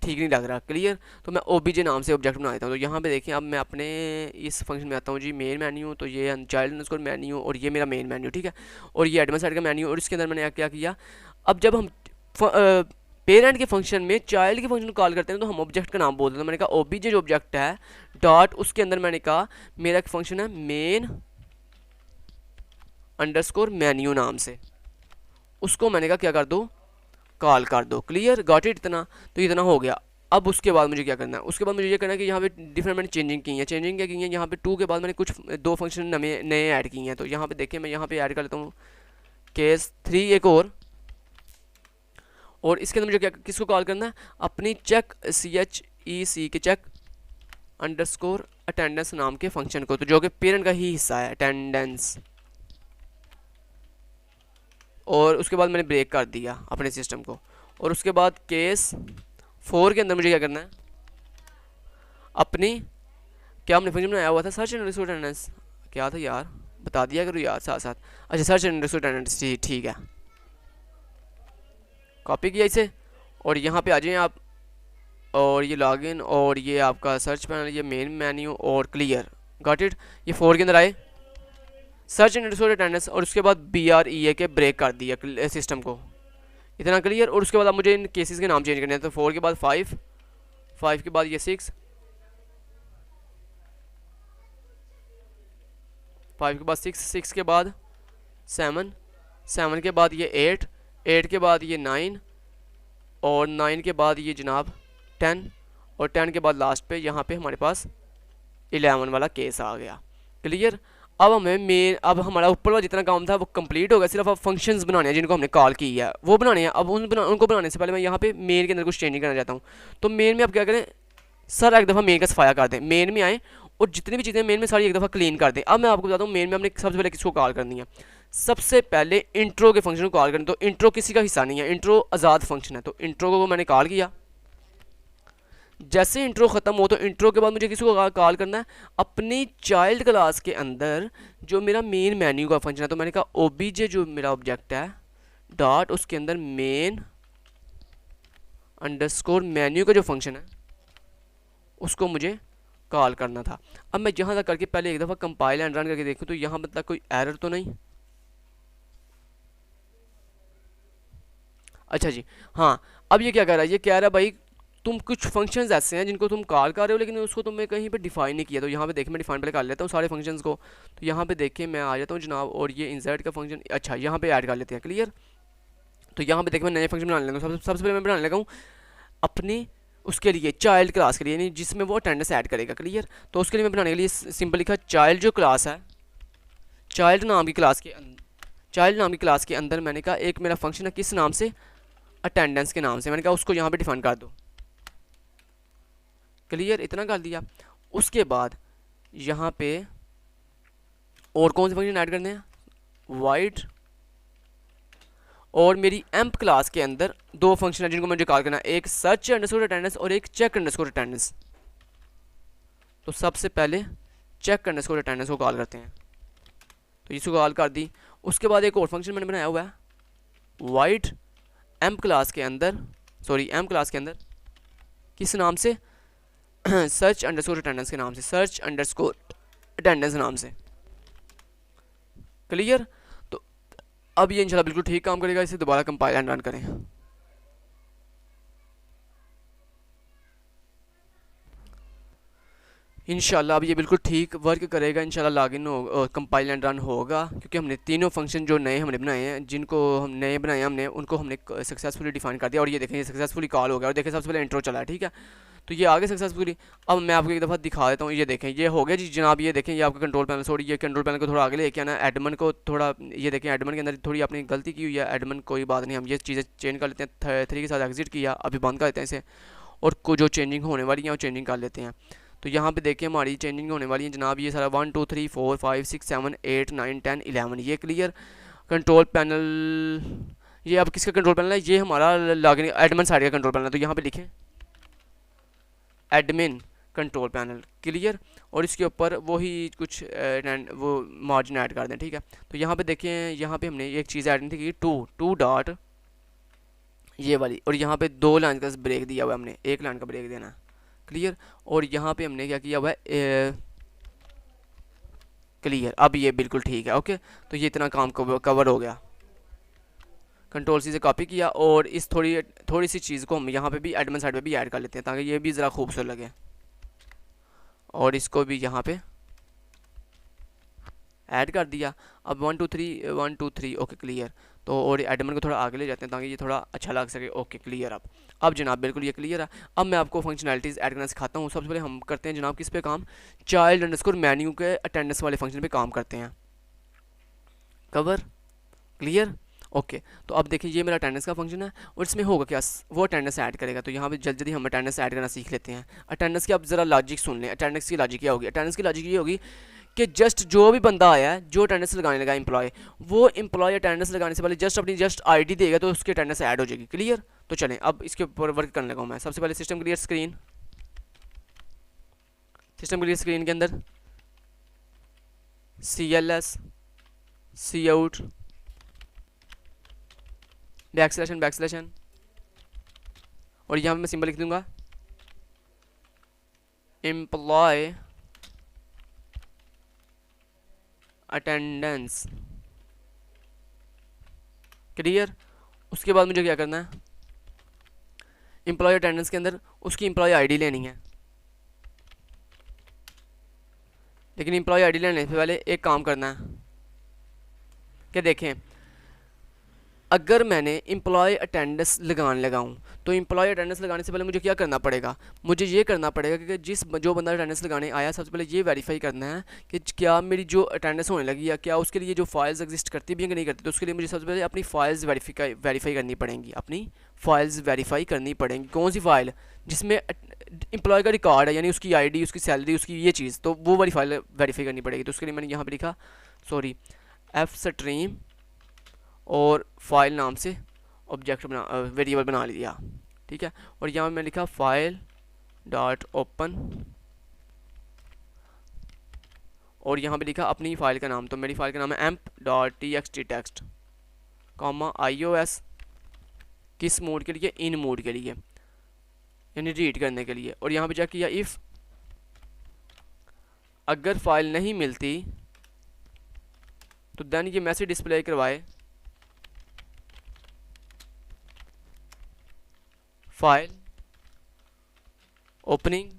ठीक नहीं लग रहा। क्लियर। तो मैं OBJ नाम से ऑब्जेक्ट बना देता हूँ। तो यहाँ पे देखिए, अब मैं अपने इस फंक्शन में आता हूँ जी, मेन मेन्यू। तो ये चाइल्ड अंडरस्कोर मेन्यू, और ये मेरा मेन मेन्यू। ठीक है। और ये एडमिन साइड का मेन्यू, और इसके अंदर मैंने क्या किया, अब जब हम पेरेंट के फंक्शन में चाइल्ड के फंक्शन को कॉल करते हैं तो हम ऑब्जेक्ट का नाम बोलते हैं। तो मैंने कहा OBJ जो ऑब्जेक्ट है डॉट, उसके अंदर मैंने कहा मेरा एक फंक्शन है मेन अंडरस्कोर मेन्यू नाम से, उसको मैंने कहा क्या कर दो, कॉल कर दो। क्लियर। Got it. इतना तो इतना हो गया। अब उसके बाद मुझे क्या करना है, उसके बाद मुझे ये करना है कि यहाँ पे डिफरेंट मैंने चेंजिंग की है। चेंजिंग क्या की है, यहाँ पे 2 के बाद मैंने कुछ 2 फंक्शन नए ऐड किए हैं। तो यहाँ पे देखिए, मैं यहाँ पे ऐड कर लेता हूँ केस 3 एक और इसके अंदर मुझे क्या, किसको कॉल करना है, अपनी चेक CHEC के चेक अंडरस्कोर अटेंडेंस नाम के फंक्शन को, तो जो कि पेरेंट का ही हिस्सा है, अटेंडेंस। और उसके बाद मैंने ब्रेक कर दिया अपने सिस्टम को। और उसके बाद केस 4 के अंदर मुझे क्या करना है, अपनी, क्या हमने फंक्शन बनाया हुआ था, सर्च अंडरस्कोर अटेंडेंस, क्या था यार, बता दिया करो यार साथ साथ। अच्छा, सर्च अंडरस्कोर अटेंडेंस, ठीक है, कॉपी किया इसे, और यहाँ पे आ जाएं आप, और ये लॉगिन, और ये आपका सर्च पैनल, ये मेन मेन्यू, और क्लियर। Got it. ये 4 के अंदर आए, सर्च अंडरस्कोर अटेंडेंस, और उसके बाद BREA के ब्रेक कर दिया सिस्टम को। इतना क्लियर। और उसके बाद अब मुझे इन केसेस के नाम चेंज करने हैं। तो 4 के बाद 5, 5 के बाद ये 6, 5 के बाद 6, 6 के बाद 7, 7 के बाद ये 8, 8 के बाद ये 9, और 9 के बाद ये जनाब 10, और 10 के बाद लास्ट पे यहाँ पे हमारे पास 11 वाला केस आ गया। क्लियर। अब अब हमारा ऊपर वाला जितना काम था वो कंप्लीट हो गया। सिर्फ अब फंक्शंस बनाने हैं जिनको हमने कॉल की है वो बनाने हैं। अब उनको बनाने से पहले मैं यहाँ पे मेन के अंदर कुछ चेंज करना चाहता हूँ। तो मेन में अब क्या करें, सर एक दफ़ा मेन का सफाया कर दें, मेन में आए और जितनी भी चीज़ें मेन में सारी एक दफ़ा क्लीन कर दें। अब मैं आपको बताता हूँ मेन में हमने सबसे पहले किसको कॉल करनी है। सबसे पहले इंट्रो के फंक्शन को कॉल करनी। तो इंट्रो किसी का हिस्सा नहीं है, इंट्रो आज़ाद फंक्शन है। तो इंट्रो को मैंने कॉल किया। जैसे इंट्रो ख़त्म हो तो इंट्रो के बाद मुझे किसको कॉल करना है, अपनी चाइल्ड क्लास के अंदर जो मेरा मेन मेन्यू का फंक्शन है। तो मैंने कहा OBJ जो मेरा ऑब्जेक्ट है डॉट, उसके अंदर मेन अंडरस्कोर मेन्यू का जो फंक्शन है उसको मुझे कॉल करना था। अब मैं यहाँ तक करके पहले एक दफ़ा कंपाइल एंड रन करके देखूँ तो यहाँ मतलब कोई एरर तो नहीं। अच्छा जी, हाँ, अब ये क्या कह रहा है, ये कह रहा है भाई तुम कुछ फंक्शंस ऐसे हैं जिनको तुम कॉल कर रहे हो लेकिन उसको तुमने कहीं पे डिफाइन नहीं किया। तो यहाँ पे देखिए मैं डिफाइन पहले कर लेता हूँ सारे फंक्शंस को। तो यहाँ पे देखिए मैं आ जाता हूँ जनाब, और ये इंसर्ट का फंक्शन, अच्छा यहाँ पे ऐड कर लेते हैं। क्लियर। तो यहाँ पे देखिए मैं नए फंक्शन बनाने लगा हूँ। सबसे पहले मैं बनाने लगा हूँ अपने उसके लिए चाइल्ड क्लास के लिए, यानी जिसमें वो अटेंडेंस ऐड करेगा। क्लियर। तो उसके लिए मैं बनाने के लिए सिंपल लिखा चाइल्ड जो क्लास है, चाइल्ड नाम की क्लास के चाइल्ड नाम की क्लास के अंदर मैंने कहा एक मेरा फंक्शन है किस नाम से, अटेंडेंस के नाम से। मैंने कहा उसको यहाँ पे डिफाइन कर दो। क्लियर, इतना कर दिया। उसके बाद यहाँ पे और कौन से फंक्शन ऐड करने हैं, वाइड, और मेरी एम्प क्लास के अंदर दो फंक्शन है जिनको मुझे कॉल करना है, एक सर्च अंडरस्कोर अटेंडेंस और एक चेक अंडरस्कोर अटेंडेंस। तो सबसे पहले चेक अंडरस्कोर अटेंडेंस को कॉल करते हैं। तो इसको कॉल कर दी। उसके बाद एक और फंक्शन मैंने बनाया हुआ है वाइड एम्प क्लास के अंदर, सॉरी एम्प क्लास के अंदर किस नाम से, सर्च अंडरस्कोर अटेंडेंस के नाम से, सर्च अंडरस्कोर अटेंडेंस नाम से। क्लियर। तो अब ये इंशाल्लाह बिल्कुल ठीक काम करेगा। इसे दोबारा कंपाइल एंड रन करें। इंशाल्लाह अब ये बिल्कुल ठीक वर्क करेगा। इंशाल्लाह लॉगिन हो, कंपाइल एंड रन होगा, क्योंकि हमने तीनों फंक्शन जो नए हमने बनाए हैं, जिनको हम नए बनाए हमने, उनको हमने सक्सेसफुली डिफाइन कर दिया। और ये देखें ये सक्सेसफुली कॉल हो गया। और देखें सबसे पहले इंट्रो चला है, ठीक है। तो ये आगे सक्सेसफुली। अब मैं आपको एक दफ़ा दिखा देता हूँ। ये देखें ये हो गया जी जनाब। ये देखें ये आपका कंट्रोल पैनल, सॉरी ये कंट्रोल पैनल को थोड़ा आगे लेके आना, एडमिन को थोड़ा, ये देखें एडमिन के अंदर थोड़ी आपने गलती की हुई है। एडमिन कोई बात नहीं, हम ये चीज़ें चेंज कर लेते हैं। 3 के साथ एग्जिट किया, अभी बंद कर देते हैं इसे, और जो चेंजिंग होने वाली है वो चेंजिंग कर लेते हैं। तो यहाँ पे देखिए हमारी चेंजिंग होने वाली है जनाब। ये सारा 1 2 3 4 5 6 7 8 9 10 11 ये क्लियर। कंट्रोल पैनल, ये अब किसका कंट्रोल पैनल है, ये हमारा लॉगिन एडमिन साइड का कंट्रोल पैनल है। तो यहाँ पे लिखें एडमिन कंट्रोल पैनल। क्लियर। और इसके ऊपर वही कुछ वो मार्जिन ऐड कर दें, ठीक है। तो यहाँ पे देखें, यहाँ पे हमने एक चीज़ ऐड की, टू डॉट ये वाली, और यहाँ पे 2 लाइन का ब्रेक दिया हुआ है हमने, 1 लाइन का ब्रेक देना है। क्लियर। और यहाँ पे हमने क्या किया हुआ है, क्लियर। अब ये बिल्कुल ठीक है। ओके। तो ये इतना काम कवर हो गया। कंट्रोल सी से कॉपी किया, और इस थोड़ी सी चीज़ को हम यहाँ पे भी एडमिन साइड पे भी ऐड कर लेते हैं, ताकि ये भी ज़रा खूबसूरत लगे। और इसको भी यहाँ पे ऐड कर दिया। अब 1 2 3 1 2 3 ओके क्लियर। तो और एडमिन को थोड़ा आगे ले जाते हैं ताकि ये थोड़ा अच्छा लग सके। Okay clear. अब जनाब बिल्कुल ये क्लियर है। अब मैं आपको फंक्शनैलिटीज़ ऐड करना सिखाता हूँ। सबसे पहले हम करते हैं जनाब किस पे काम, चाइल्ड अंडरस्कोर मेन्यू के अटेंडेंस वाले फंक्शन पे काम करते हैं। कवर। क्लियर। ओके। तो अब देखिए ये मेरा अटेंडेंस का फंक्शन है, और इसमें होगा क्या, वो अटेंडेंस ऐड करेगा। तो यहाँ पे जल्दी हम अटेंडेंस ऐड करना सीख लेते हैं। अटेंडेंस की आप ज़रा लॉजिक सुन लें। अटेंडेंस की लॉजिक क्या होगी, अटेंडेंस की लॉजिक ये होगी कि जस्ट जो भी बंदा आया है, जो अटेंडेंस लगाने लगा एम्प्लॉय, वो एम्प्लॉय अटेंडेंस लगाने से पहले जस्ट अपनी आईडी देगा, तो उसकी अटेंडेंस ऐड हो जाएगी। क्लियर। तो चलें अब इसके ऊपर वर्क करने लगा हूँ मैं। सबसे पहले system clear screen, system clear screen के अंदर CLS सी आउट बैकस्लैशन, और यहाँ पे मैं सिंबल लिख दूंगा एम्प्लॉय अटेंडेंस। क्लियर। उसके बाद मुझे क्या करना है, एम्प्लॉय अटेंडेंस के अंदर उसकी एम्प्लॉय आईडी लेनी है। लेकिन एम्प्लॉय आईडी लेने से पहले एक काम करना है कि देखें, अगर मैंने एम्प्लॉय अटेंडेंस लगाने लगाऊँ, तो एम्प्लॉय अटेंडेंस लगाने से पहले मुझे क्या करना पड़ेगा, मुझे ये करना पड़ेगा कि जो बंदा अटेंडेंस लगाने आया, सबसे पहले ये वेरीफाई करना है कि क्या मेरी जो अटेंडेंस होने लगी है, क्या उसके लिए जो फाइल्स एग्जिस्ट करती भी हैं कि नहीं करती। तो उसके लिए मुझे सबसे पहले अपनी फाइल्स वेरीफाई करनी पड़ेंगी। अपनी फाइल्स वेरीफाई करनी पड़ेंगी। कौन सी फाइल, जिसमें एम्प्लॉय का रिकॉर्ड है, यानी उसकी आईडी, उसकी सैलरी, उसकी ये चीज़, तो वो वाली फाइल वेरीफाई करनी पड़ेगी। तो उसके लिए मैंने यहाँ पर लिखा fstream और फाइल नाम से ऑब्जेक्ट वेरिएबल बना लिया, ठीक है। और यहाँ मैं लिखा फाइल डॉट ओपन, और यहाँ पे लिखा अपनी फाइल का नाम। तो मेरी फाइल का नाम है amp.txt टेक्स्ट कॉमा iOS, किस मोड के लिए, इन मोड के लिए, यानी रीड करने के लिए। और यहाँ पे चेक किया इफ़ अगर फाइल नहीं मिलती तो देन ये मैसेज डिस्प्ले करवाए फाइल ओपनिंग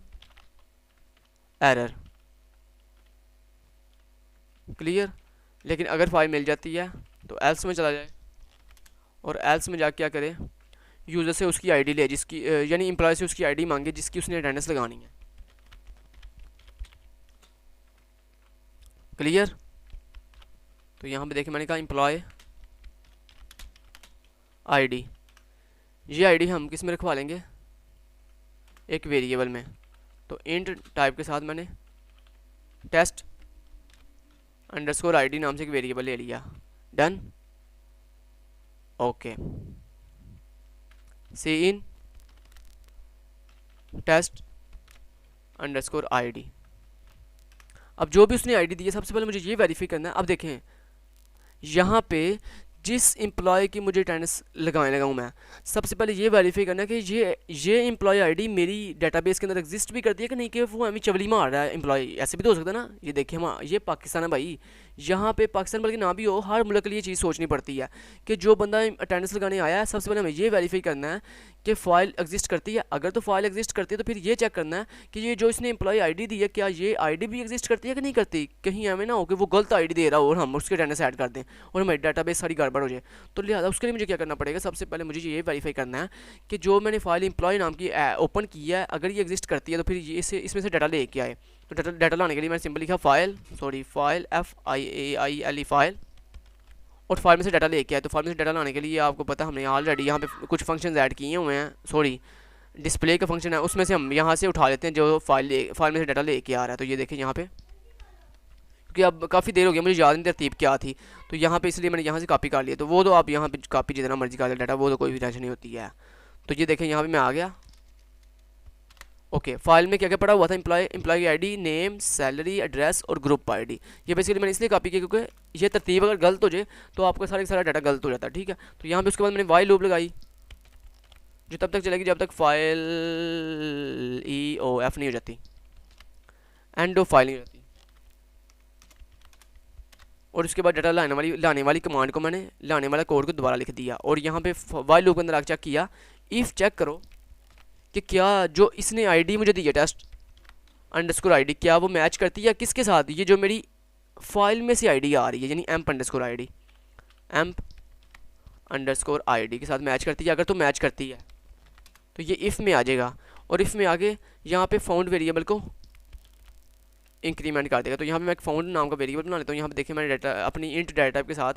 एरर, क्लियर। लेकिन अगर फाइल मिल जाती है तो एल्स में चला जाए और एल्स में जाके क्या करे, यूज़र से उसकी आईडी ले जिसकी यानी एम्प्लॉय से उसकी आईडी मांगे जिसकी उसने अटेंडेंस लगानी है, क्लियर। तो यहाँ पे देखिए मैंने कहा एम्प्लॉय आईडी, ये आईडी हम किस में रखवा लेंगे, एक वेरिएबल में। तो इंट टाइप के साथ मैंने टेस्ट अंडरस्कोर आईडी नाम से एक वेरिएबल ले लिया, डन, ओके। सी इन टेस्ट अंडरस्कोर आईडी। अब जो भी उसने आईडी दी है सबसे पहले मुझे ये वेरीफाई करना है। अब देखें यहाँ पे जिस एम्प्लॉय की मुझे अटेंडेंस लगाऊँ मैं, सबसे पहले ये वेरीफाई करना है कि ये एम्प्लॉय आईडी मेरी डेटाबेस के अंदर एग्जिस्ट भी करती है कि नहीं, कि वो हमें चवली मार रहा है एम्प्लॉय, ऐसे भी तो हो सकता है ना। ये देखिए हम, ये पाकिस्तान है भाई, यहाँ पे पाकिस्तान बल्कि ना भी हो, हर मुल्क के लिए चीज़ सोचनी पड़ती है कि जो बंदा अटेंडेंस लगाने आया है सबसे पहले हमें ये वेरीफाई करना है कि फ़ाइल एग्जिस्ट करती है। अगर तो फाइल एग्जिस्ट करती है तो फिर ये चेक करना है कि ये जो इसने एम्प्लॉय आईडी दी है क्या ये आईडी भी एग्जिस्ट करती है कि नहीं करती। कहीं हमें ना हो कि वो गलत आईडी दे रहा हो और हम उसके अटेंडेंस ऐड कर दें और हमारी डाटाबेस सारी गड़बड़ हो जाए। तो लिहाजा उसके लिए मुझे क्या करना पड़ेगा, सबसे पहले मुझे ये वेरीफाई करना है कि जो मैंने फाइल एम्प्लॉय नाम की ओपन की है अगर ये एग्जिस्ट करती है तो फिर ये इसमें से डाटा लेके आए। तो डाटा लाने के लिए मैंने सिंपल लिखा फाइल FIAILE फाइल, और फाइल में से डाटा लेके आए। तो फाइल में से डाटा लाने के लिए आपको पता हमने ऑलरेडी यहाँ पे कुछ फंक्शंस ऐड किए हुए हैं, डिस्प्ले का फंक्शन है उसमें से हम यहाँ से उठा लेते हैं जो फाइल में से डाटा लेके आ रहा है। तो ये देखें यहाँ पे, क्योंकि अब काफ़ी देर हो गया मुझे याद नहीं तरतीब क्या थी, तो यहाँ पे इसलिए मैंने यहाँ से कॉपी कर लिया। तो वो तो आप यहाँ पे कॉपी जितना मर्जी कर ले डाटा, वो तो कोई भी टेंशन नहीं होती है। तो ये देखें यहाँ पे मैं आ गया, ओके। फाइल में क्या क्या पड़ा हुआ था, employ ID, name, salary, address और ग्रुप आईडी। ये बेसिकली मैंने इसलिए कॉपी किया क्योंकि ये तरतीब अगर गलत हो जाए तो आपका सारा डाटा गलत हो जाता है, ठीक है। तो यहाँ पे उसके बाद मैंने वाइल लूप लगाई जो तब तक चलेगी जब तक फाइल EOF नहीं हो जाती, एंड ऑफ फाइल नहीं हो जाती। और उसके बाद डाटा लाने वाली कमांड को मैंने लाने वाला कोड को दोबारा लिख दिया और यहाँ पे वाइल लूप के अंदर आके चेक किया, इफ़ चेक करो कि क्या जो इसने आईडी मुझे दी है टेस्ट अंडरस्कोर आईडी क्या वो मैच करती है किसके साथ, ये जो मेरी फाइल में से आईडी आ रही है यानी एम्प अंडरस्कोर आईडी के साथ मैच करती है। अगर तो मैच करती है तो ये इफ़ में आ जाएगा और इफ़ में आगे यहाँ पे फाउंड वेरिएबल को इंक्रीमेंट कर देगा। तो यहाँ पे मैं एक फाउंड नाम का वेरिएबल बना लेता हूँ। यहाँ पे देखिए मैंने डाटा अपनी इंट डाटा टाइप के साथ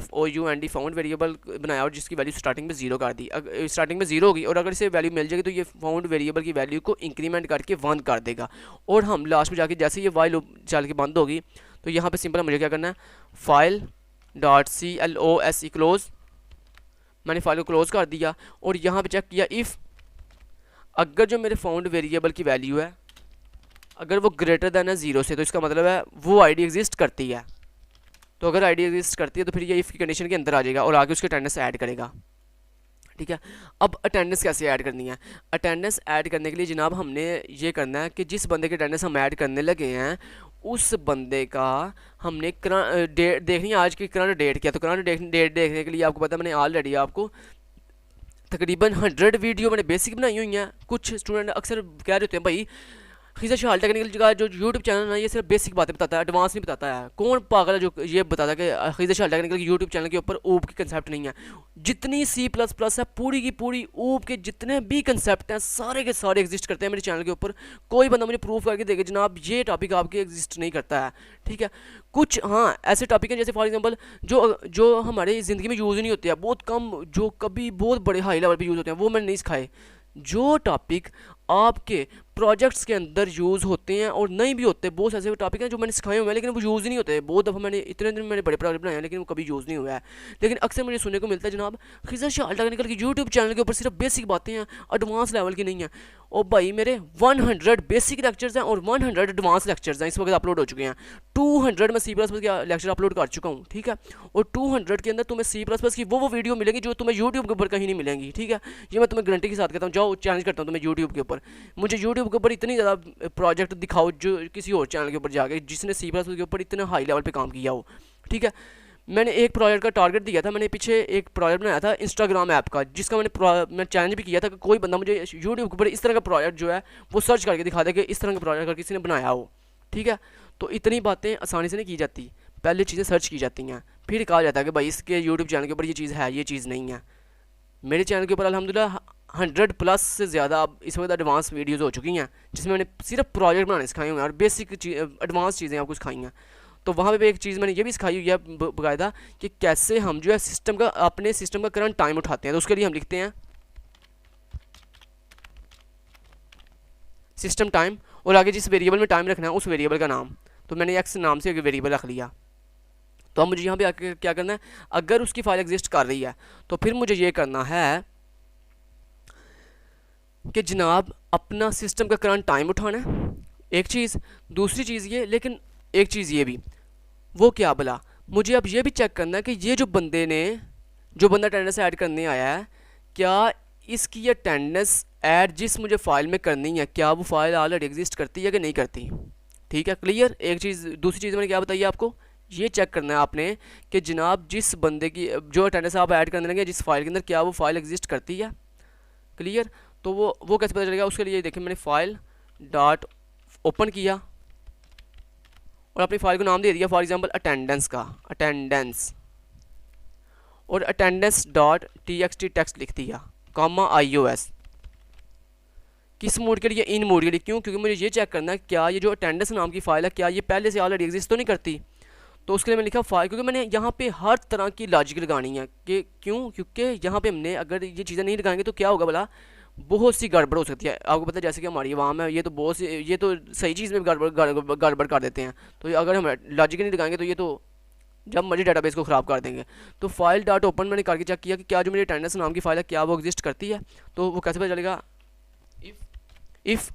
FOUND फाउंड वेरिएबल बनाया और जिसकी वैल्यू स्टार्टिंग में 0 कर दी। स्टार्टिंग में 0 होगी और अगर इसे वैल्यू मिल जाएगी तो ये फाउंड वेरिएबल की वैल्यू को इंक्रीमेंट करके 1 कर देगा। और हम लास्ट में जाके जैसे ये वाइल चल के बंद होगी तो यहाँ पर सिंपल मुझे क्या करना है, फाइल .CLOSE क्लोज, मैंने फाइल को क्लोज कर दिया और यहाँ पर चेक किया इफ़ अगर जो मेरे फाउंड वेरिएबल की वैल्यू है अगर वो ग्रेटर देन है 0 से, तो इसका मतलब है वो आईडी एग्जिस्ट करती है। तो अगर आईडी एग्जिस्ट करती है तो फिर ये इफ़ की कंडीशन के अंदर आ जाएगा और आगे उसके अटेंडेंस ऐड करेगा, ठीक है। अब अटेंडेंस कैसे ऐड करनी है, अटेंडेंस ऐड करने के लिए जनाब हमने ये करना है कि जिस बंदे की अटेंडेंस हम ऐड करने लगे हैं उस बंदे का हमने डेट देखनी है, आज की करंट डेट क्या। तो करंट डेट देखने के लिए आपको पता मैंने ऑलरेडी आपको तकरीबन 100 वीडियो मैंने बेसिक बनाई हुई हैं। कुछ स्टूडेंट अक्सर कह रहे होते हैं भाई खिज़ा शाल टेक्निकल का जो यूट्यूब चैनल है ना ये सिर्फ बेसिक बातें बताता है, एडवांस नहीं बताता है। कौन पागल है जो ये बताता है कि खिज़ा शाल टेक्निकल की यूट्यूब चैनल के ऊपर ऊब की कंसेप्ट नहीं है। जितनी C++ है पूरी की पूरी ऊब के जितने भी कंसेप्ट हैं सारे के सारे एग्जिस्ट करते हैं मेरे चैनल के ऊपर। कोई बंदा मुझे प्रूफ करके देगा जनाब ये टॉपिक आपके एग्जिस्ट नहीं करता है, ठीक है। कुछ हाँ ऐसे टॉपिक हैं जैसे फॉर एग्जांपल जो हमारे ज़िंदगी में यूज़ नहीं होते हैं, बहुत कम, जो कभी बहुत बड़े हाई लेवल पे यूज़ होते हैं वो मैंने नहीं सिखाए। जो टॉपिक आपके प्रोजेक्ट्स के अंदर यूज़ होते हैं और नहीं भी होते, बहुत ऐसे टॉपिक हैं जो मैंने सिखाए हुए हैं लेकिन वो यूज़ ही नहीं होते। बहुत दफ़ा मैंने इतने दिन मैंने बड़े प्रोजेक्ट बनाए हैं लेकिन वो कभी यूज़ नहीं हुआ है। लेकिन अक्सर मुझे सुनने को मिलता है जनाब खिज़ा शाल टेक्निकल की यूट्यूब चैनल के ऊपर सिर्फ बेसिक बातें हैं, एडवांस लेवल की नहीं है। और भाई मेरे 100 बेसिक लेक्चर्स हैं और 100 एडवांस लेक्चर्स हैं इस वक्त अपलोड हो चुके हैं। 200 में C++ के लेक्चर अपलोड कर चुका हूँ, ठीक है। और 200 के अंदर तुम्हें C++ की वो वीडियो मिलेंगी जो तुम्हें यूट्यूब के ऊपर कहीं नहीं मिलेंगी, ठीक है। ये मैं तुम्हें गारंटी के साथ कहता हूँ। जाओ चैलेंज करता हूँ तुम्हें यूट्यूब के ऊपर, मुझे यूट्यूब के ऊपर इतनी ज़्यादा प्रोजेक्ट दिखाओ जो किसी और चैनल के ऊपर जाके जिसने C++ के ऊपर इतने हाई लेवल पे काम किया हो, ठीक है। मैंने एक प्रोजेक्ट का टारगेट दिया था, मैंने पीछे एक प्रोजेक्ट बनाया था इंस्टाग्राम ऐप का, जिसका मैं चैलेंज भी किया था कि कोई बंदा मुझे यूट्यूब के ऊपर इस तरह का प्रोजेक्ट जो है वो सर्च करके दिखा दे कि इस तरह का प्रोजेक्ट अगर किसी ने बनाया हो। ठीक है, तो इतनी बातें आसानी से नहीं की जाती, पहले चीज़ें सर्च की जाती हैं, फिर कहा जाता है कि भाई इसके यूट्यूब चैनल के ऊपर ये चीज़ है, ये चीज़ नहीं है। मेरे चैनल के ऊपर अल्हम्दुलिल्लाह 100+ से ज़्यादा अब इस वक्त एडवांस वीडियोज़ हो चुकी हैं, जिसमें मैंने सिर्फ प्रोजेक्ट बनाने सिखाए हुए हैं और बेसिक एडवांस चीज़ें आपको सिखाई हैं। तो वहाँ पे एक चीज़ मैंने ये भी सिखाई हुई है बाकायदा कि कैसे हम जो है अपने सिस्टम का करंट टाइम उठाते हैं। तो उसके लिए हम लिखते हैं सिस्टम टाइम, और आगे जिस वेरिएबल में टाइम रखना है उस वेरिएबल का नाम, तो मैंने एक्स नाम से एक वेरिएबल रख लिया। तो अब मुझे यहाँ पे आके क्या करना है, अगर उसकी फाइल एग्जिस्ट कर रही है तो फिर मुझे ये करना है कि जनाब अपना सिस्टम का करंट टाइम उठाना है, एक चीज़। दूसरी चीज़ ये, लेकिन एक चीज़ ये भी, वो क्या भला, मुझे अब ये भी चेक करना है कि ये जो बंदा अटेंडेंस ऐड करने आया है, क्या इसकी अटेंडेंस ऐड जिस मुझे फ़ाइल में करनी है, क्या वो फाइल ऑलरेडी एग्जिस्ट करती है कि नहीं करती। ठीक है, क्लियर। एक चीज़, दूसरी चीज़ मैंने क्या बताई आपको, ये चेक करना है आपने कि जनाब जिस बंदे की जो अटेंडेंस आप ऐड करने लगे जिस फाइल के अंदर, क्या वो फाइल एग्जिस्ट करती है। क्लियर। तो वो कैसे पता चलेगा, उसके लिए देखिए मैंने फाइल डॉट ओपन किया और अपनी फाइल को नाम दे दिया फॉर एग्जांपल अटेंडेंस का, अटेंडेंस, और अटेंडेंस डॉट txt टेक्स्ट लिख दिया, कॉमा iOS। किस मोड के लिए, इन मोड के लिए। क्यों, क्योंकि मुझे ये चेक करना है क्या ये जो अटेंडेंस नाम की फ़ाइल है क्या ये पहले से ऑलरेडी एग्जिस्ट तो नहीं करती। तो उसके लिए मैंने लिखा फाइल, क्योंकि मैंने यहाँ पे हर तरह की लॉजिक लगानी है कि क्यों, क्योंकि यहाँ पे हमने अगर ये चीज़ें नहीं लगाएंगे तो क्या होगा भला, बहुत सी गड़बड़ हो सकती है। आपको पता है जैसे कि हमारी आवाम है, ये तो सही चीज़ में गड़बड़ कर देते हैं। तो अगर हम लॉजिक नहीं लगाएंगे तो ये तो जब मर्जी डाटाबेस को ख़राब कर देंगे। तो फाइल डॉट ओपन मैंने करके चेक किया कि क्या जो मेरी अटेंडेंस नाम की फ़ाइल है क्या वो एग्जिस्ट करती है। तो वो कैसे पता चलेगा, इफ़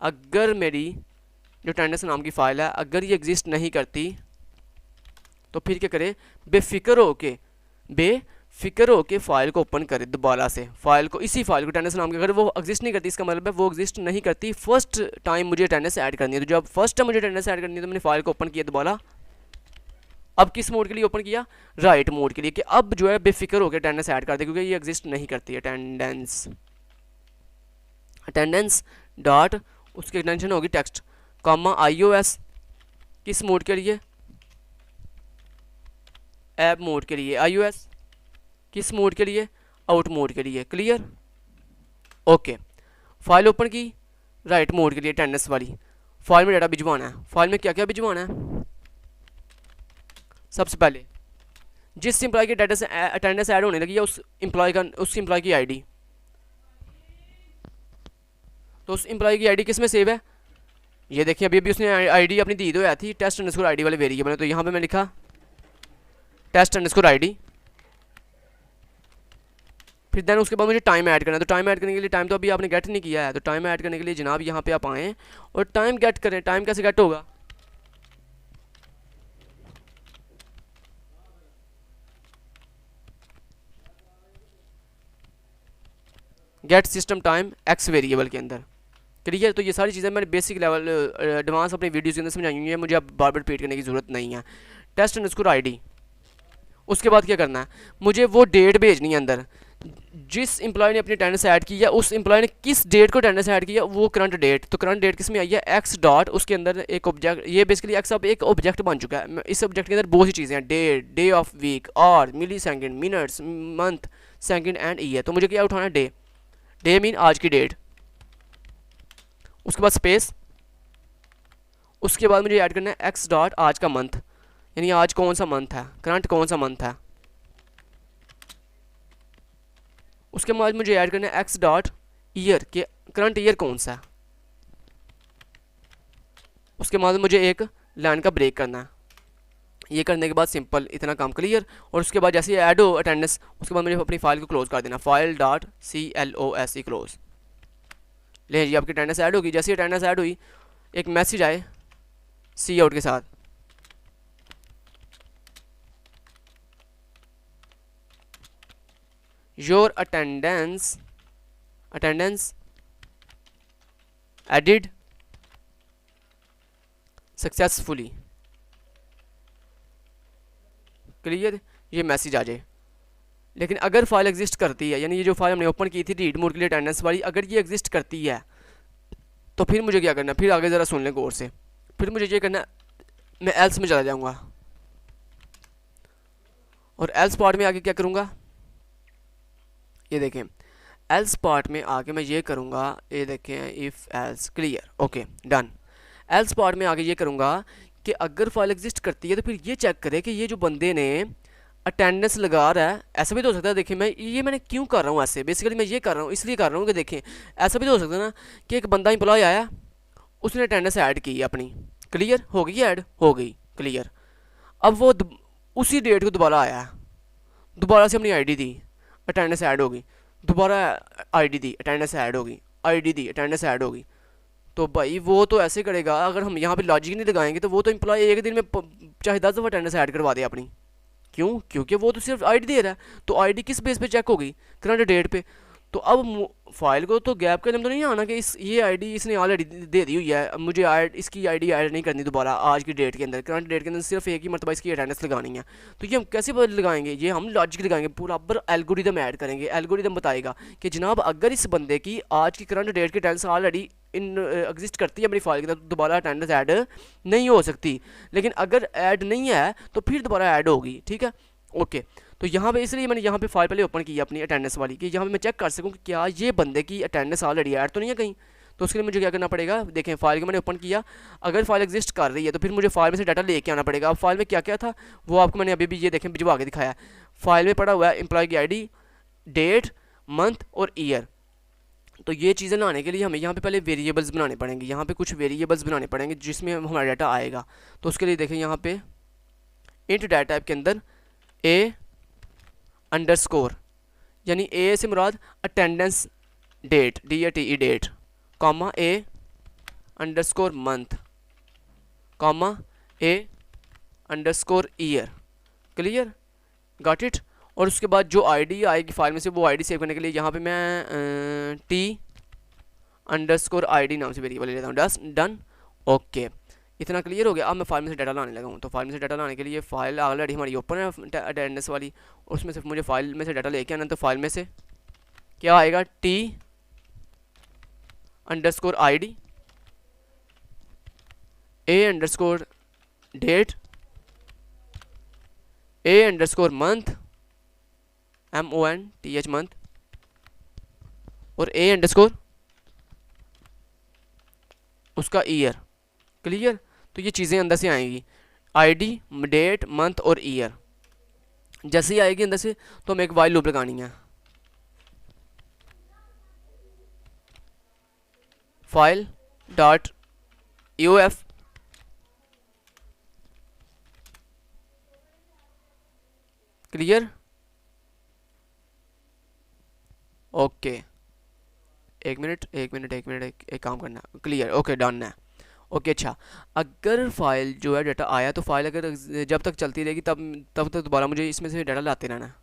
अगर मेरी जो अटेंडेंस नाम की फ़ाइल है अगर ये एग्जिस्ट नहीं करती तो फिर क्या करे, बेफिक्र हो के फ़ाइल को ओपन करे दोबारा से, फाइल को, इसी फाइल को अटेंडेंस नाम की, अगर वो एग्जिस्ट नहीं करती इसका मतलब है वो एग्जिस्ट नहीं करती, फर्स्ट टाइम मुझे अटेंडेंस ऐड करनी है। तो जब फर्स्ट टाइम मुझे अटेंडेंस ऐड करनी है तो मैंने फाइल को ओपन किया दोबारा। अब किस मोड के लिए ओपन किया, राइट मोड के लिए, कि अब जो है बेफिक्र होकर अटेंडेंस ऐड कर दे क्योंकि ये एग्जिस्ट नहीं करती। अटेंडेंस डॉट उसकी एक्सटेंशन होगी टेक्स्ट, कॉमा iOS, किस मोड के लिए, ऐप मोड के लिए iOS, किस मोड के लिए, आउट मोड के लिए। Clear, okay. फाइल ओपन की, राइट मोड के लिए अटेंडेंस वाली। फाइल में डाटा भिजवाना है, फाइल में क्या क्या भिजवाना है, सबसे पहले जिस एम्प्लॉय की अटेंडेंस ऐड होने लगी है उस एम्प्लॉय की आईडी, तो उस एम्प्लॉय की आईडी किस में सेव है, ये देखिए अभी अभी उसने आईडी अपनी दी तो थी टेस्ट अंडरस्कोर आईडी वाले वेरिएबल में, तो यहाँ पे मैं लिखा टेस्ट अंडरस्कोर आईडी। फिर देन उसके बाद मुझे टाइम ऐड करना है, तो टाइम ऐड करने के लिए, टाइम तो अभी आपने गेट नहीं किया है, तो टाइम ऐड करने के लिए जनाब यहाँ पे आप आएँ और टाइम गेट करें। टाइम कैसे गेट होगा, get system time x variable के अंदर। क्लियर। तो ये सारी चीज़ें मैंने बेसिक लेवल एडवांस अपने वीडियोज़ के अंदर समझाई हुई है, मुझे अब बार बार रिपीट करने की ज़रूरत नहीं है। टेस्ट अंडरस्कोर आईडी, उसके बाद क्या करना है, मुझे वो डेट भेजनी है अंदर जिस एम्प्लॉय ने अपनी अटेंडेंस ऐड की है, उस एम्प्लॉय ने किस डेट को अटेंडेंस ऐड किया, वो करंट डेट। तो करंट डेट किस में आई है, एक्स डॉट, उसके अंदर एक ऑब्जेक्ट, ये बेसिकली एक्स अब एक ऑब्जेक्ट बन चुका है। इस ऑब्जेक्ट के अंदर बहुत सी चीज़ें हैं, डे ऑफ वीक, और millisecond, minutes, month, second and year. तो मुझे क्या उठाना है, डे मीन आज की डेट, उसके बाद स्पेस, उसके बाद मुझे ऐड करना है एक्स डॉट आज का मंथ, यानी आज कौन सा मंथ है, करंट कौन सा मंथ है। उसके बाद मुझे ऐड करना है एक्स डॉट ईयर के करंट ईयर कौन सा है। उसके बाद मुझे एक लाइन का ब्रेक करना है। ये करने के बाद सिंपल इतना काम क्लियर। और उसके बाद जैसे ऐड हो अटेंडेंस, उसके बाद मुझे अपनी फाइल को क्लोज कर देना, फाइल डॉट CLOSE क्लोज। ले जी आपकी अटेंडेंस ऐड होगी। जैसे अटेंडेंस ऐड हुई एक मैसेज आए सी आउट के साथ, your attendance added successfully. Clear, ये मैसेज आ जाए। लेकिन अगर फाइल एग्जिस्ट करती है, यानी ये जो फाइल हमने ओपन की थी रीड मोड के लिए अटेंडेंस वाली, अगर ये एग्जिस्ट करती है तो फिर मुझे क्या करना है, फिर आगे ज़रा सुन लें गौर से। फिर मुझे ये करना है, मैं एल्स में चला जाऊँगा और एल्स पार्ट में आके क्या करूँगा, ये देखें एल्स पार्ट में आके मैं ये करूँगा, ये देखें if else, clear, okay done. Else part में आके ये करूँगा कि अगर फाइल एग्जिस्ट करती है तो फिर ये चेक करे कि ये जो बंदे ने अटेंडेंस लगा रहा है, ऐसा भी तो हो सकता है, देखिए मैंने क्यों कर रहा हूँ ऐसे, बेसिकली मैं ये कर रहा हूँ इसलिए कर रहा हूँ कि देखें ऐसा भी तो हो सकता है ना कि एक बंदा एम्प्लॉय आया, उसने अटेंडेंस ऐड की है अपनी, क्लियर हो गई, ऐड हो गई, क्लियर। अब वो उसी डेट को दोबारा आया, दोबारा से अपनी आईडी दी, अटेंडेंस ऐड होगी, दोबारा आईडी दी, अटेंडेंस ऐड होगी, आईडी दी, अटेंडेंस ऐड होगी। तो भाई वो तो ऐसे करेगा, अगर हम यहाँ पे लॉजिक नहीं लगाएंगे तो वो तो एम्प्लॉय एक दिन में चाहे 10 दफ़ा अटेंडेंस ऐड करवा दे अपनी। क्यों? क्योंकि वो तो सिर्फ आईडी दे रहा है, तो आईडी किस बेस पे चेक होगी, करंट डेट पे। तो अब फाइल को तो गैप के अंदर तो नहीं आना कि इस ये आईडी इसने ऑलरेडी दे दी हुई है, अब मुझे इसकी आईडी ऐड नहीं करनी दोबारा आज की डेट के अंदर, करंट डेट के अंदर सिर्फ एक ही मरतबा इसकी अटेंडेंस लगानी है। तो ये हम कैसे लगाएंगे, ये हम लॉजिक लगाएंगे, बराबर एल्गोरिदम ऐड करेंगे। एल्गोरिदम बताएगा कि जनाब अगर इस बंदे की आज की करंट डेट की अटेंडेंस ऑलरेडी इन एग्जिस्ट करती है अपनी फाइल के अंदर, तो दोबारा अटेंडेंस ऐड नहीं हो सकती, लेकिन अगर ऐड नहीं है तो फिर दोबारा ऐड होगी, ठीक है, ओके। तो यहाँ पे इसलिए मैंने यहाँ पे फाइल पहले ओपन की अपनी अटेंडेंस वाली, कि यहाँ पे मैं चेक कर सकूँ कि क्या ये बंदे की अटेंडेंस ऑलरेडी ऐड तो नहीं है कहीं। तो उसके लिए मुझे क्या करना पड़ेगा, देखें फाइल को मैंने ओपन किया, अगर फाइल एग्जिस्ट कर रही है तो फिर मुझे फाइल में से डाटा लेके आना पड़ेगा। अब फाइल में क्या क्या था वो आपको मैंने अभी भी ये देखें भिजवा के दिखाया। फाइल में पड़ा हुआ है एम्प्लॉय की आई, डेट, मंथ और ईयर। तो ये चीज़ें लाने के लिए हमें यहाँ पे पहले वेरिएबल्स बनाने पड़ेंगे, यहाँ पे कुछ वेरिएबल्स बनाने पड़ेंगे जिसमें हमारा डाटा आएगा। तो उसके लिए देखें यहाँ पे इंट डाटा टाइप के अंदर ए अंडरस्कोर, यानी ए से मुराद attendance date, DATE date, comma A underscore month, comma A underscore year, clear, got it. और उसके बाद जो आईडी आएगी फाइल में से, वो आईडी सेव करने के लिए यहाँ पे मैं टी अंडरस्कोर ID नाम से वेरिएबल ले लेता हूँ, डन, ओके। इतना क्लियर हो गया। अब मैं फाइल में से डाटा लाने लगा हूँ। तो फाइल में से डाटा लाने के लिए फाइल ऑलरेडी हमारी ओपन है अटेंडेंस वाली, उसमें सिर्फ मुझे फाइल में से डाटा लेके आना। तो फाइल में से क्या आएगा, T underscore ID, A underscore date, A underscore month, MONTH month, और ए अंडरस्कोर उसका ईयर, क्लियर। तो ये चीज़ें अंदर से आएंगी, आईडी, डेट, मंथ और ईयर। जैसे ही आएगी अंदर से तो हमें एक वाइल लूप लगानी है, file dot EOF, clear, okay. एक मिनट एक काम करना, क्लियर, ओके डन है, ओके। अच्छा, अगर फाइल जो है डाटा आया तो फाइल अगर जब तक चलती रहेगी तब तक दोबारा मुझे इसमें से डाटा लाते रहना है।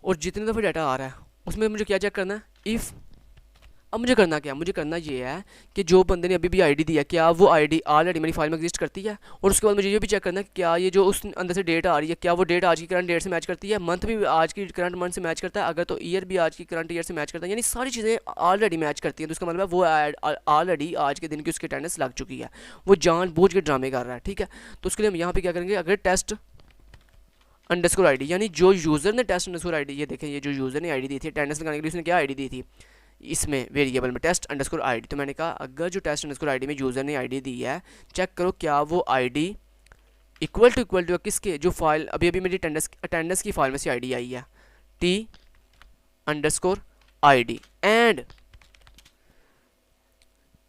और जितने दफ़े डाटा आ रहा है उसमें मुझे क्या चेक करना है, इफ़। अब मुझे करना क्या, मुझे करना ये है कि जो बंदे ने अभी भी आईडी दिया क्या वो आईडी ऑलरेडी मेरी फाइल में एग्जिस्ट करती है। और उसके बाद मुझे ये भी चेक करना है क्या ये जो उस अंदर से डेट आ रही है क्या वो डेट आज की करंट डेट से मैच करती है, मंथ भी आज की करंट मंथ से मैच करता है, अगर तो ईयर भी आज की करंट ईयर से मैच करता है, यानी सारी चीज़ें ऑलरेडी मैच करती हैं। तो उसका मतलब है वो ऑलरेडी आज के दिन की उसकी अटेंडेंस लग चुकी है, वो जानबूझ के ड्रामे कर रहा है, ठीक है। तो उसके लिए हम यहाँ पे क्या करेंगे, अगर टेस्ट अंडरस्कोर आईडी, यानी जो यूज़र ने टेस्ट अंडरस्कोर आईडी, ये देखें ये जो यूज़र ने आईडी दी थी अटेंडेंस लगाने के लिए, उसने क्या आईडी दी थी इसमें वेरिएबल में, टेस्ट अंडरस्कोर आईडी। तो मैंने कहा अगर जो टेस्ट अंडरस्कोर आईडी में यूज़र ने आईडी दी है, चेक करो क्या वो आईडी इक्वल टू किसके, जो फाइल अभी मेरी अटेंडेंस की फाइल में से आईडी आई है, टी अंडरस्कोर आईडी, एंड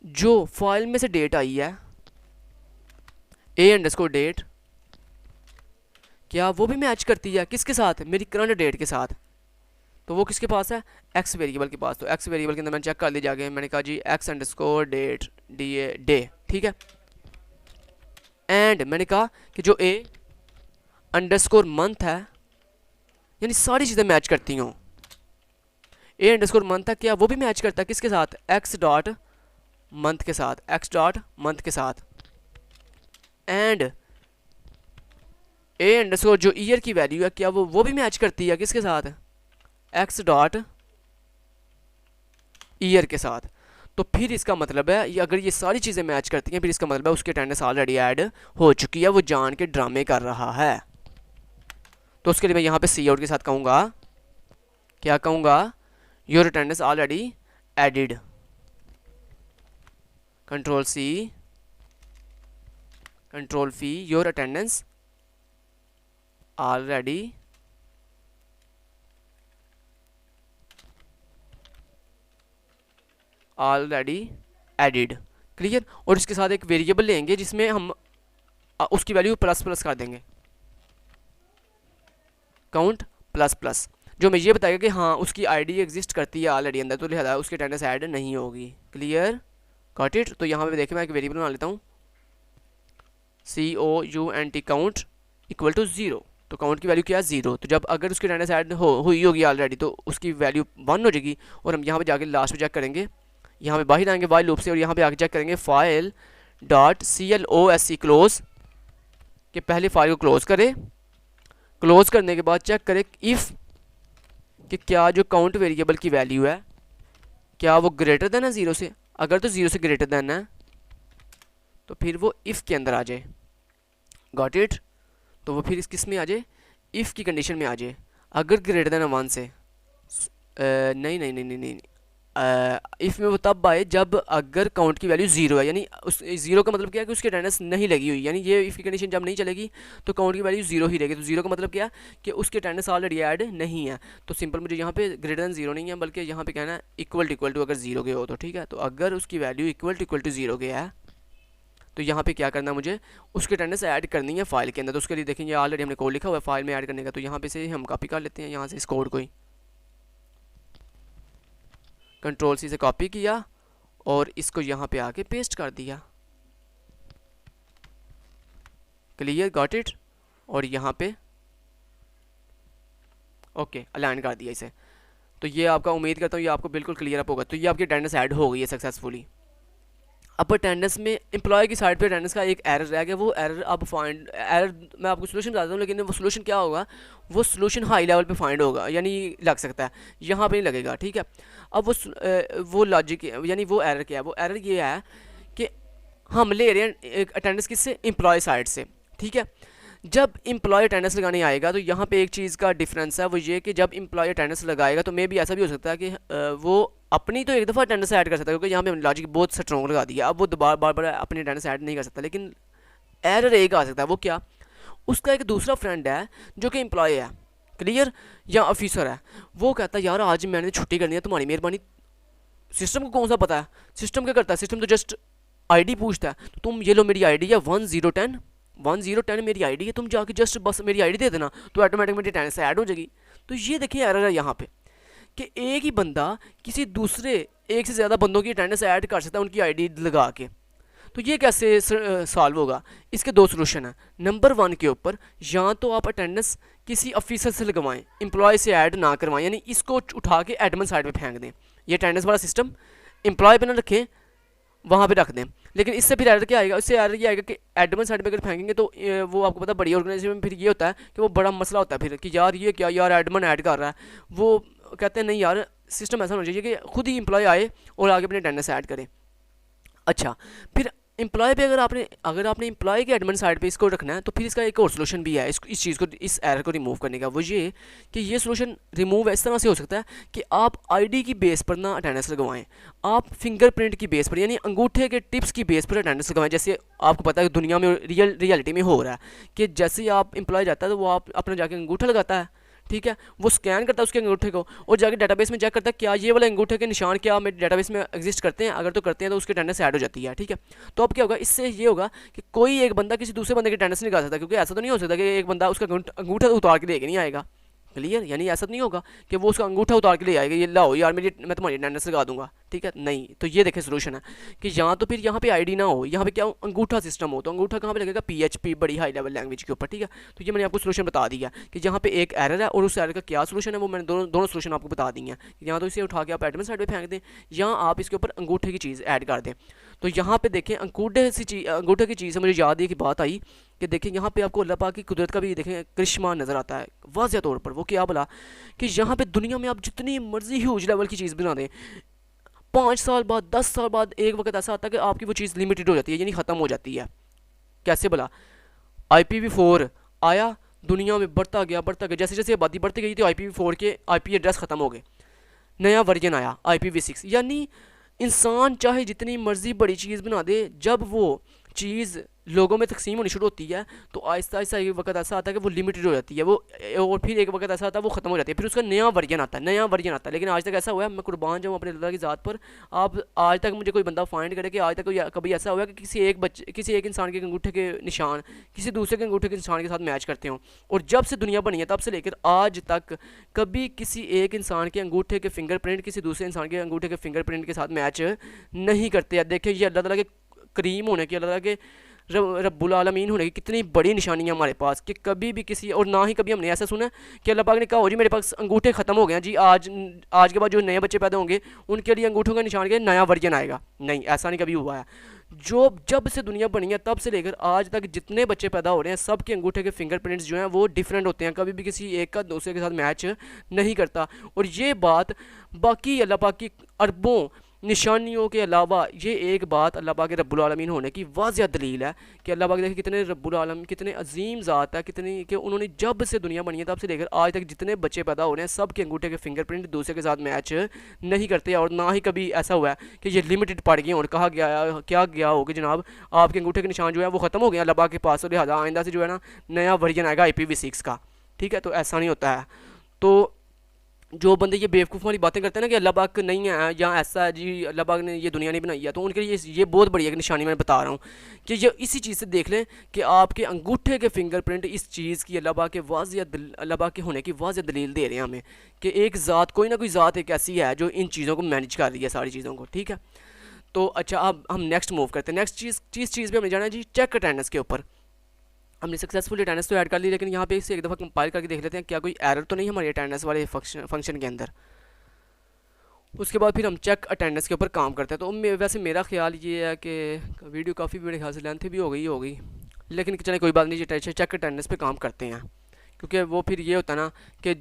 जो फाइल में से डेट आई है ए अंडरस्कोर डेट, क्या वो भी मैच करती है किसके साथ, मेरी करंट डेट के साथ। तो वो किसके पास है, एक्स वेरिएबल के पास। तो एक्स वेरिएबल के अंदर मैंने चेक कर लिया जाके, मैंने कहा जी एक्स अंडरस्कोर डेट डे, ठीक है। एंड मैंने कहा कि जो ए अंडरस्कोर मंथ है, यानी सारी चीज़ें मैच करती हों, ए अंडरस्कोर मंथ है क्या वो भी मैच करता है किसके साथ, एक्स डॉट मंथ के साथ, एक्स डॉट मंथ के साथ, एंड ए अंडरस्कोर जो ईयर की वैल्यू है क्या वो भी मैच करती है किसके साथ, एक्स डॉट ईयर के साथ। तो फिर इसका मतलब है ये अगर ये सारी चीज़ें मैच करती हैं फिर इसका मतलब है उसकी अटेंडेंस ऑलरेडी ऐड हो चुकी है, वो जान के ड्रामे कर रहा है। तो उसके लिए मैं यहाँ पे सी आउट के साथ कहूँगा, क्या कहूँगा, your attendance already added, control C control V, your attendance already added, clear. और इसके साथ एक वेरिएबल लेंगे जिसमें हम उसकी वैल्यू प्लस प्लस कर देंगे, काउंट प्लस प्लस, जो हमें ये बताएगा कि हाँ उसकी आईडी एग्जिस्ट करती है ऑलरेडी अंदर, तो लिहाजा उसकी अटेंडेंस ऐड नहीं होगी, क्लियर, गॉट इट। तो यहाँ पे देखिए मैं एक वेरिएबल बना लेता हूँ, COUNT काउंट इक्वल टू 0। तो काउंट की वैल्यू क्या है 0। तो जब अगर उसकी अटेंडेंस ऐड हुई होगी ऑलरेडी तो उसकी वैल्यू 1 हो जाएगी। और हम यहाँ पे जाके लास्ट में चेक करेंगे, यहाँ पे बाहर आएंगे वाइल लूप से और यहाँ पे आके चेक करेंगे फाइल डॉट CLOSE क्लोज, कि पहले फाइल को क्लोज करे, क्लोज करने के बाद चेक करें इफ़ कि क्या जो काउंट वेरिएबल की वैल्यू है क्या वो ग्रेटर देन है 0 से। अगर तो 0 से ग्रेटर देन है तो फिर वो इफ़ के अंदर आ जाए, गॉट इट। तो वो फिर इस किस में आ जाए, इफ़ की कंडीशन में आ जाए। अगर ग्रेटर देन 1 से नहीं इफ़ में वो तब आए जब अगर काउंट की वैल्यू 0 है, यानी उस 0 का मतलब क्या है कि उसकी अटेंडेंस नहीं लगी हुई, यानी ये इफ़ की कंडीशन जब नहीं चलेगी तो काउंट की वैल्यू 0 ही रहेगी। तो 0 का मतलब क्या है कि उसकी अटेंडेंस ऑलरेडी ऐड नहीं है। तो सिंपल मुझे यहाँ पे ग्रेटर देन 0 नहीं है बल्कि यहाँ पे कहना है इक्वल टू अगर 0 के हो तो ठीक है। तो अगर उसकी वैल्यू इक्वल टू 0 के है तो यहाँ पे क्या करना है, मुझे उसकी अटेंडेंस ऐड करनी है फाइल के अंदर। तो उसके लिए देखेंगे ऑलरेडी हमने कोड लिखा हुआ है फाइल में ऐड करने का, तो यहाँ पे से हम कॉपी कर लेते हैं यहाँ से इस कोड को ही, कंट्रोल सी से कॉपी किया और इसको यहाँ पे आके पेस्ट कर दिया, क्लियर, गॉट इट। और यहाँ पे ओके अलाइन कर दिया इसे। तो ये आपका उम्मीद करता हूँ ये आपको बिल्कुल क्लियर अप होगा। तो ये आपकी अटेंडेंस ऐड हो गई है सक्सेसफुली। अब अटेंडेंस में एम्प्लॉय की साइड पे अटेंडेंस का एक एरर रह गया, वो एरर अब फाइंड, एरर मैं आपको सोल्यूशन बताता हूँ लेकिन वो सोल्यूशन क्या होगा, वो सोल्यूशन हाई लेवल पे फाइंड होगा, यानी लग सकता है, यहाँ पे नहीं लगेगा, ठीक है। अब वो लॉजिक यानी वो एरर क्या है, वो एरर ये है कि हम ले रहे हैं अटेंडेंस किससे, एम्प्लॉय साइड से, ठीक है। जब एम्प्लॉय अटेंडेंस लगाने आएगा तो यहाँ पे एक चीज़ का डिफरेंस है, वो ये कि जब एम्प्लॉय अटेंडेंस लगाएगा तो मे भी ऐसा भी हो सकता है कि वो अपनी तो एक दफ़ा अटेंडेंस ऐड कर सकता है, क्योंकि यहाँ पे हमने लॉजिक बहुत स्ट्रॉन्ग लगा दिया। अब वो दोबारा बार बार अपनी अटेंडेंस ऐड नहीं कर सकता, लेकिन एरर एक आ सकता है, वो क्या, उसका एक दूसरा फ्रेंड है जो कि एम्प्लॉय है, क्लियर, या ऑफिसर है, वो कहता है यार आज मैंने छुट्टी करनी है, तुम्हारी मेहरबानी। सिस्टम को कौन सा पता है, सिस्टम क्या करता है, सिस्टम तो जस्ट आईडी पूछता है, तो तुम ये लो मेरी आईडी है 1010 मेरी आईडी है, तुम जाके जस्ट बस मेरी आईडी दे देना तो ऑटोमेटिक मेरी अटेंडेंस ऐड हो जाएगी। तो ये देखिए एरर है यहाँ पे कि एक ही बंदा किसी दूसरे एक से ज़्यादा बंदों की अटेंडेंस ऐड कर सकता है उनकी आईडी लगा के। तो ये कैसे सॉल्व होगा, इसके दो सोल्यूशन हैं। नंबर 1 के ऊपर या तो आप अटेंडेंस किसी ऑफिसर से लगवाएं, एम्प्लॉय से ऐड ना करवाएं, यानी इसको उठा के एडमिन साइड पे फेंक दें। ये अटेंडेंस वाला सिस्टम एम्प्लॉय पे ना रखें, वहाँ पे रख दें। लेकिन इससे फिर एरर क्या आएगा, इससे एरर ये आएगा कि एडमिन साइड पे अगर फेंकेंगे तो वो आपको पता है बड़ी ऑर्गेनाइजेशन में फिर ये होता है कि वो बड़ा मसला होता है फिर कि यार ये क्या, यार एडमिन ऐड कर रहा है। वो कहते हैं नहीं यार सिस्टम ऐसा होना चाहिए कि खुद ही एम्प्लॉय आए और आगे अपनी अटेंडेंस ऐड करें। अच्छा, फिर एम्प्लॉय पे अगर आपने एम्प्लॉय के एडमिन साइड पे इसको रखना है तो फिर इसका एक और सोल्यूशन भी है इस चीज़ को, इस एरर को रिमूव करने का। वो ये कि ये सोल्यूशन रिमूव इस तरह से हो सकता है कि आप आईडी की बेस पर ना अटेंडेंस लगवाएं, आप फिंगरप्रिंट की बेस पर यानी अंगूठे के टिप्स की बेस पर अटेंडेंस लगवाएं। जैसे आपको पता है कि दुनिया में रियलिटी में हो रहा है कि जैसे ही आप एम्प्लॉय जाता है तो वो आप अपना जाके अंगूठा लगाता है, ठीक है, वो स्कैन करता है उसके अंगूठे को और जाके डेटाबेस में चेक करता है क्या ये वाले अंगूठे के निशान क्या मेरे डेटाबेस में एग्जिस्ट करते हैं, अगर तो करते हैं तो उसकी अटेंडेंस ऐड हो जाती है, ठीक है। तो अब क्या होगा, इससे ये होगा कि कोई एक बंदा किसी दूसरे बंदे की अटेंडेंस नहीं कर सकता, क्योंकि ऐसा तो नहीं हो सकता कि एक बंदा उसका अंगूठा उतार के लेके नहीं आएगा, क्लियर, यानी ऐसा तो नहीं होगा कि वो उसका अंगूठा उतार के ले आएगा, ये लाओ यार मैं तुम्हारी अटेंडेंस लगा दूंगा, ठीक है, नहीं। तो ये देखें सोल्यूशन है कि यहाँ तो फिर यहाँ पे आईडी ना हो, यहाँ पे क्या हो, अंगूठा सिस्टम हो। तो अंगूठा कहाँ पे लगेगा, PHP बड़ी हाई लेवल लैंग्वेज के ऊपर, ठीक है। तो ये मैंने आपको सोल्यूशन बता दिया कि यहाँ पे एक एरर है और उस एरर का क्या सोल्यूशन है, वो मैंने दोनों सोल्यूशन आपको बता दी हैं। यहाँ तो इसे उठा के आप एडमिन साइड पे फेंक दें या आप इसके ऊपर अंगूठे की चीज़ ऐड कर दें। तो यहाँ पे देखें अंगूठे की चीज़ से मुझे याद है कि बात आई कि देखें यहाँ पे आपको अल्लाह पाक की कुदरत का भी देखें करिश्मा नज़र आता है वाज़ह तौर पर। वो क्या बोला कि यहाँ पे दुनिया में आप जितनी मर्जी ह्यूज लेवल की चीज़ बना दें, 5 साल बाद 10 साल बाद एक वक्त ऐसा आता है कि आपकी वो चीज़ लिमिटेड हो जाती है, यानी ख़त्म हो जाती है। कैसे बोला, IPv4 आया, दुनिया में बढ़ता गया, जैसे जैसे आबादी बढ़ती गई थी IPv4 के IP एड्रेस ख़त्म हो गए, नया वर्जन आया IPv6। यानी इंसान चाहे जितनी मर्जी बड़ी चीज़ बना दे, जब वो चीज़ लोगों में तकसीम होनी शुरू होती है तो आहिस्ता आहिस्ता एक वक्त ऐसा आता है कि वो लिमिटेड हो जाती है वो, और फिर एक वक्त ऐसा आता है वो ख़त्म हो जाती है, फिर उसका नया वर्जन आता है। लेकिन आज तक ऐसा हुआ है, मैं कुर्बान जाऊँ अपने अल्लाह की ज़ात पर, आप आज तक मुझे कोई बंदा फाइंड करे कि आज तक कभी ऐसा हुआ कि किसी एक इंसान के अंगूठे के निशान किसी दूसरे के अंगूठे के निशान के साथ मैच करते हों। और जब से दुनिया बनी है तब से लेकर आज तक कभी किसी एक इंसान के अंगूठे के फिंगरप्रिंट किसी दूसरे इंसान के अंगूठे के फिंगरप्रिंट के साथ मैच नहीं करते। देखिए ये अल्लाह ताला के करीम होने की, अल्लाह ताला के रब्बुल आलमीन होने की कितनी बड़ी निशानी है हमारे पास कि कभी भी किसी, और ना ही कभी हमने ऐसा सुना कि अल्लाह पाक ने कहा हो जी मेरे पास अंगूठे ख़त्म हो गए हैं जी, आज के बाद जो नए बच्चे पैदा होंगे उनके लिए अंगूठों का निशान के नया वर्जन आएगा। नहीं, ऐसा नहीं कभी हुआ है। जब से दुनिया बनी है तब से लेकर आज तक जितने बच्चे पैदा हो रहे हैं सब के अंगूठे के फिंगरप्रिंट्स जो हैं वो डिफरेंट होते हैं, कभी भी किसी एक का दूसरे के साथ मैच नहीं करता। और ये बात बाकी अल्लाह पाक की अरबों निशानियों के अलावा ये एक बात अल्लाह पाक के रब्बुल आलमीन होने की वाज़िया दलील है कि अल्लाह पाक देखिए कितने रब्बुल आलमीन, कितने अजीम ज़ात है, कितनी कि उन्होंने जब से दुनिया बनी है तब से लेकर आज तक जितने बच्चे पैदा हो रहे हैं सब के अंगूठे के फिंगरप्रिंट दूसरे के साथ मैच नहीं करते। और ना ही कभी ऐसा हुआ है कि ये लिमिटेड पड़ गए और कहा गया हो कि जनाब आपके अंगूठे के निशान जो है वो ख़त्म हो गया अल्लाह पाक के पास, और लिहाजा आइंदा से जो है ना नया वर्जन आएगा IPv6 का। ठीक है, तो ऐसा नहीं होता है। तो जो बंदे ये बेवकूफ़ वाली बातें करते हैं ना कि अल्लाह पाक नहीं है या ऐसा है जी, अल्लाह पाक ने ये दुनिया नहीं बनाई है, तो उनके लिए ये बहुत बड़ी एक निशानी मैं बता रहा हूँ कि ये इसी चीज़ से देख लें कि आपके अंगूठे के फिंगरप्रिंट इस चीज़ की अल्लाह पाक के होने की वाज़िया दलील दे रहे हैं हमें कि एक ज़ात, कोई ना कोई ज़ात एक ऐसी है जो इन चीज़ों को मैनेज कर रही है, सारी चीज़ों को। ठीक है, तो अच्छा अब हम नेक्स्ट मूव करते हैं। नेक्स्ट चीज़ पे हमें जाना है जी चेक अटेंडेंस के ऊपर। हमने सक्सेसफुली अटेंडेंस तो ऐड कर ली, लेकिन यहाँ पे इसे एक दफ़ा कंपाइल करके देख लेते हैं क्या कोई एरर तो नहीं हमारी अटेंडेंस वाले फंक्शन के अंदर। उसके बाद फिर हम चेक अटेंडेंस के ऊपर काम करते हैं। तो वैसे मेरा ख्याल ये है कि वीडियो काफ़ी मेरे ख्याल से लेंथ भी हो गई, लेकिन चले कोई बात नहीं, चेक अटेंडेंस पे काम करते हैं। क्योंकि वो फिर ये होता है ना कि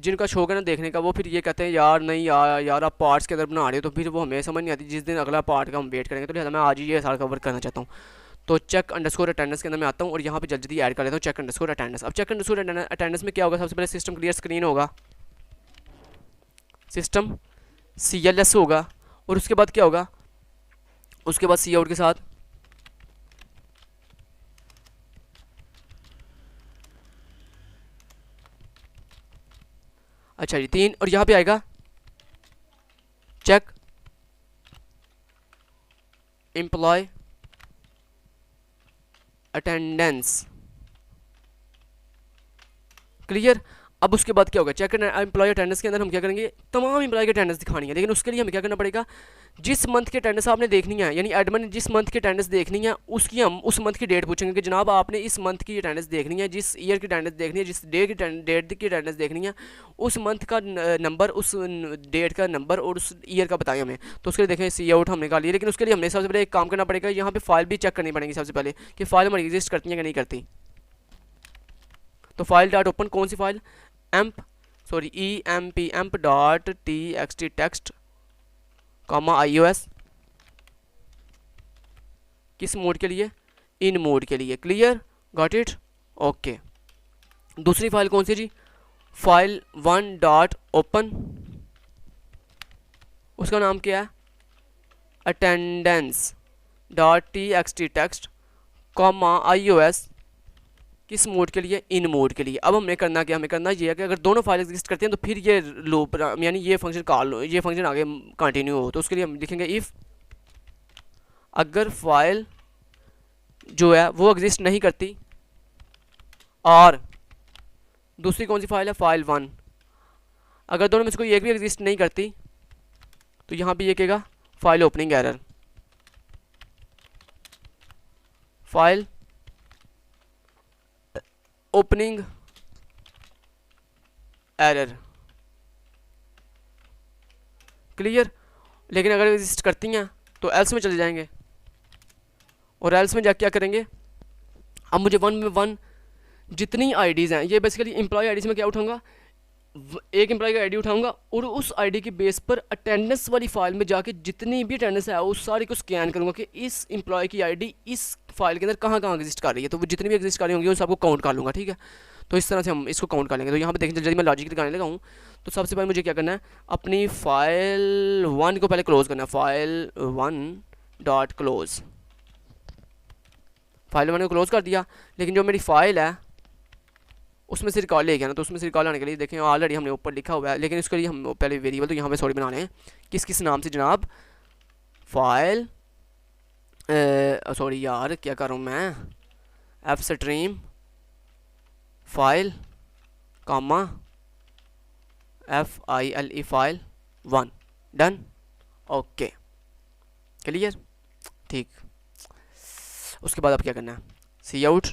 जिनका शौक है ना देखने का, वो फिर ये कहते हैं यार नहीं यार आप पार्ट्स के अंदर बना रहे हो, तो फिर वो हमें समझ नहीं आती। जिस दिन अगला पार्ट का हम वेट करेंगे, तो लिहाजा मैं आज ही ये सारा कवर करना चाहता हूँ। तो चेक अंडरस्कोर अटेंडेंस के अंदर मैं आता हूँ और यहाँ पे जल्दी ऐड कर लेता हूँ चेक अंडरस्कोर अटेंडेंस। अब चेक अंडरस्कोर अटेंडेंस में क्या होगा, सबसे पहले सिस्टम क्लियर स्क्रीन होगा, सिस्टम CLS होगा, और उसके बाद क्या होगा, उसके बाद सी आउट के साथ अच्छा जी 3, और यहाँ पे आएगा चेक एम्प्लॉय अटेंडेंस। क्लियर। अब उसके बाद क्या होगा, चेक एम्प्लॉय अटेंडेंस के अंदर हम क्या करेंगे, तमाम एम्प्लॉय की अटेंडेंस दिखानी है, लेकिन उसके लिए हमें क्या करना पड़ेगा, जिस मंथ की अटेंडेंस आपने देखनी है, यानी एडमिन ने जिस मंथ की अटेंडेंस देखनी है उसकी हम उस मंथ की डेट पूछेंगे कि जनाब आपने इस मंथ की अटेंडेंस देखनी है, जिस ईयर की अटेंडेंस देखनी है, जिस डेट की अटेंडेंस देखनी है, उस मंथ का नंबर, उस डेट का नंबर और उस ईयर का बताएं हमें। तो उसके लिए देखें सी आउट हमने निकाल लिया, लेकिन उसके लिए हमने सबसे पहले एक काम करना पड़ेगा, यहाँ पे फाइल भी चेक करनी पड़ेगी सबसे पहले कि फाइल हमारी एग्जिस्ट करती है कि नहीं करती। तो फाइल डॉट ओपन, कौन सी file, emp dot txt text iOS, किस मोड के लिए, इन मोड के लिए। Clear, got it, okay. दूसरी फाइल कौन सी जी, फाइल 1 डॉट ओपन, उसका नाम क्या है, attendance dot txt text iOS, किस मोड के लिए, इन मोड के लिए। अब हमें करना क्या, हमें करना ये है कि अगर दोनों फाइल एग्जिस्ट करते हैं तो फिर ये लूप यानी ये फंक्शन आगे कंटिन्यू हो। तो उसके लिए हम लिखेंगे इफ़ अगर फाइल जो है वो एग्जिस्ट नहीं करती, और दूसरी कौन सी फाइल है, फाइल 1, अगर दोनों में से कोई एक भी एग्जिस्ट नहीं करती तो यहाँ पे ये कहेगा file opening error, file opening error. Clear. लेकिन अगर एग्जिस्ट करती हैं तो एल्स में चले जाएंगे, और एल्स में जाके क्या करेंगे, अब मुझे वन में वन जितनी आईडीज़ हैं, ये बेसिकली एम्प्लॉय आईडी से मैं क्या उठाऊंगा, एक एम्प्लॉय का आईडी उठाऊंगा और उस आईडी के बेस पर अटेंडेंस वाली फाइल में जाके जितनी भी अटेंडेंस है उस सारी को स्कैन करूंगा कि इस एम्प्लॉय की आईडी इस फाइल के अंदर कहाँ कहाँ एग्जिस्ट कर रही है, तो वो जितनी भी एग्जिस्ट कर रही होंगी उन सबको काउंट कर लूँगा। ठीक है, तो इस तरह से हम इसको काउंट कर लेंगे। तो यहाँ पे देखें जल्दी मैं लॉजिक लगाने लगा हूँ। तो सबसे पहले मुझे क्या करना है, अपनी फाइल वन को पहले क्लोज करना है, file one dot close, file one को क्लोज कर दिया। लेकिन जो मेरी फाइल है उसमें से रिकॉर्ड ले गया ना, तो उसमें से रिकॉर्ड आने के लिए देखें ऑलरेडी हमने ऊपर लिखा हुआ है, लेकिन उसके लिए हम पहले वेरिएबल तो यहाँ पे सॉरी बना लें, किस किस नाम से जनाब, फाइल सॉरी यार क्या कर रहा हूँ मैं, एफ स्ट्रीम फाइल कामा FILE file one, done, okay clear. ठीक, उसके बाद अब क्या करना है, सी आउट,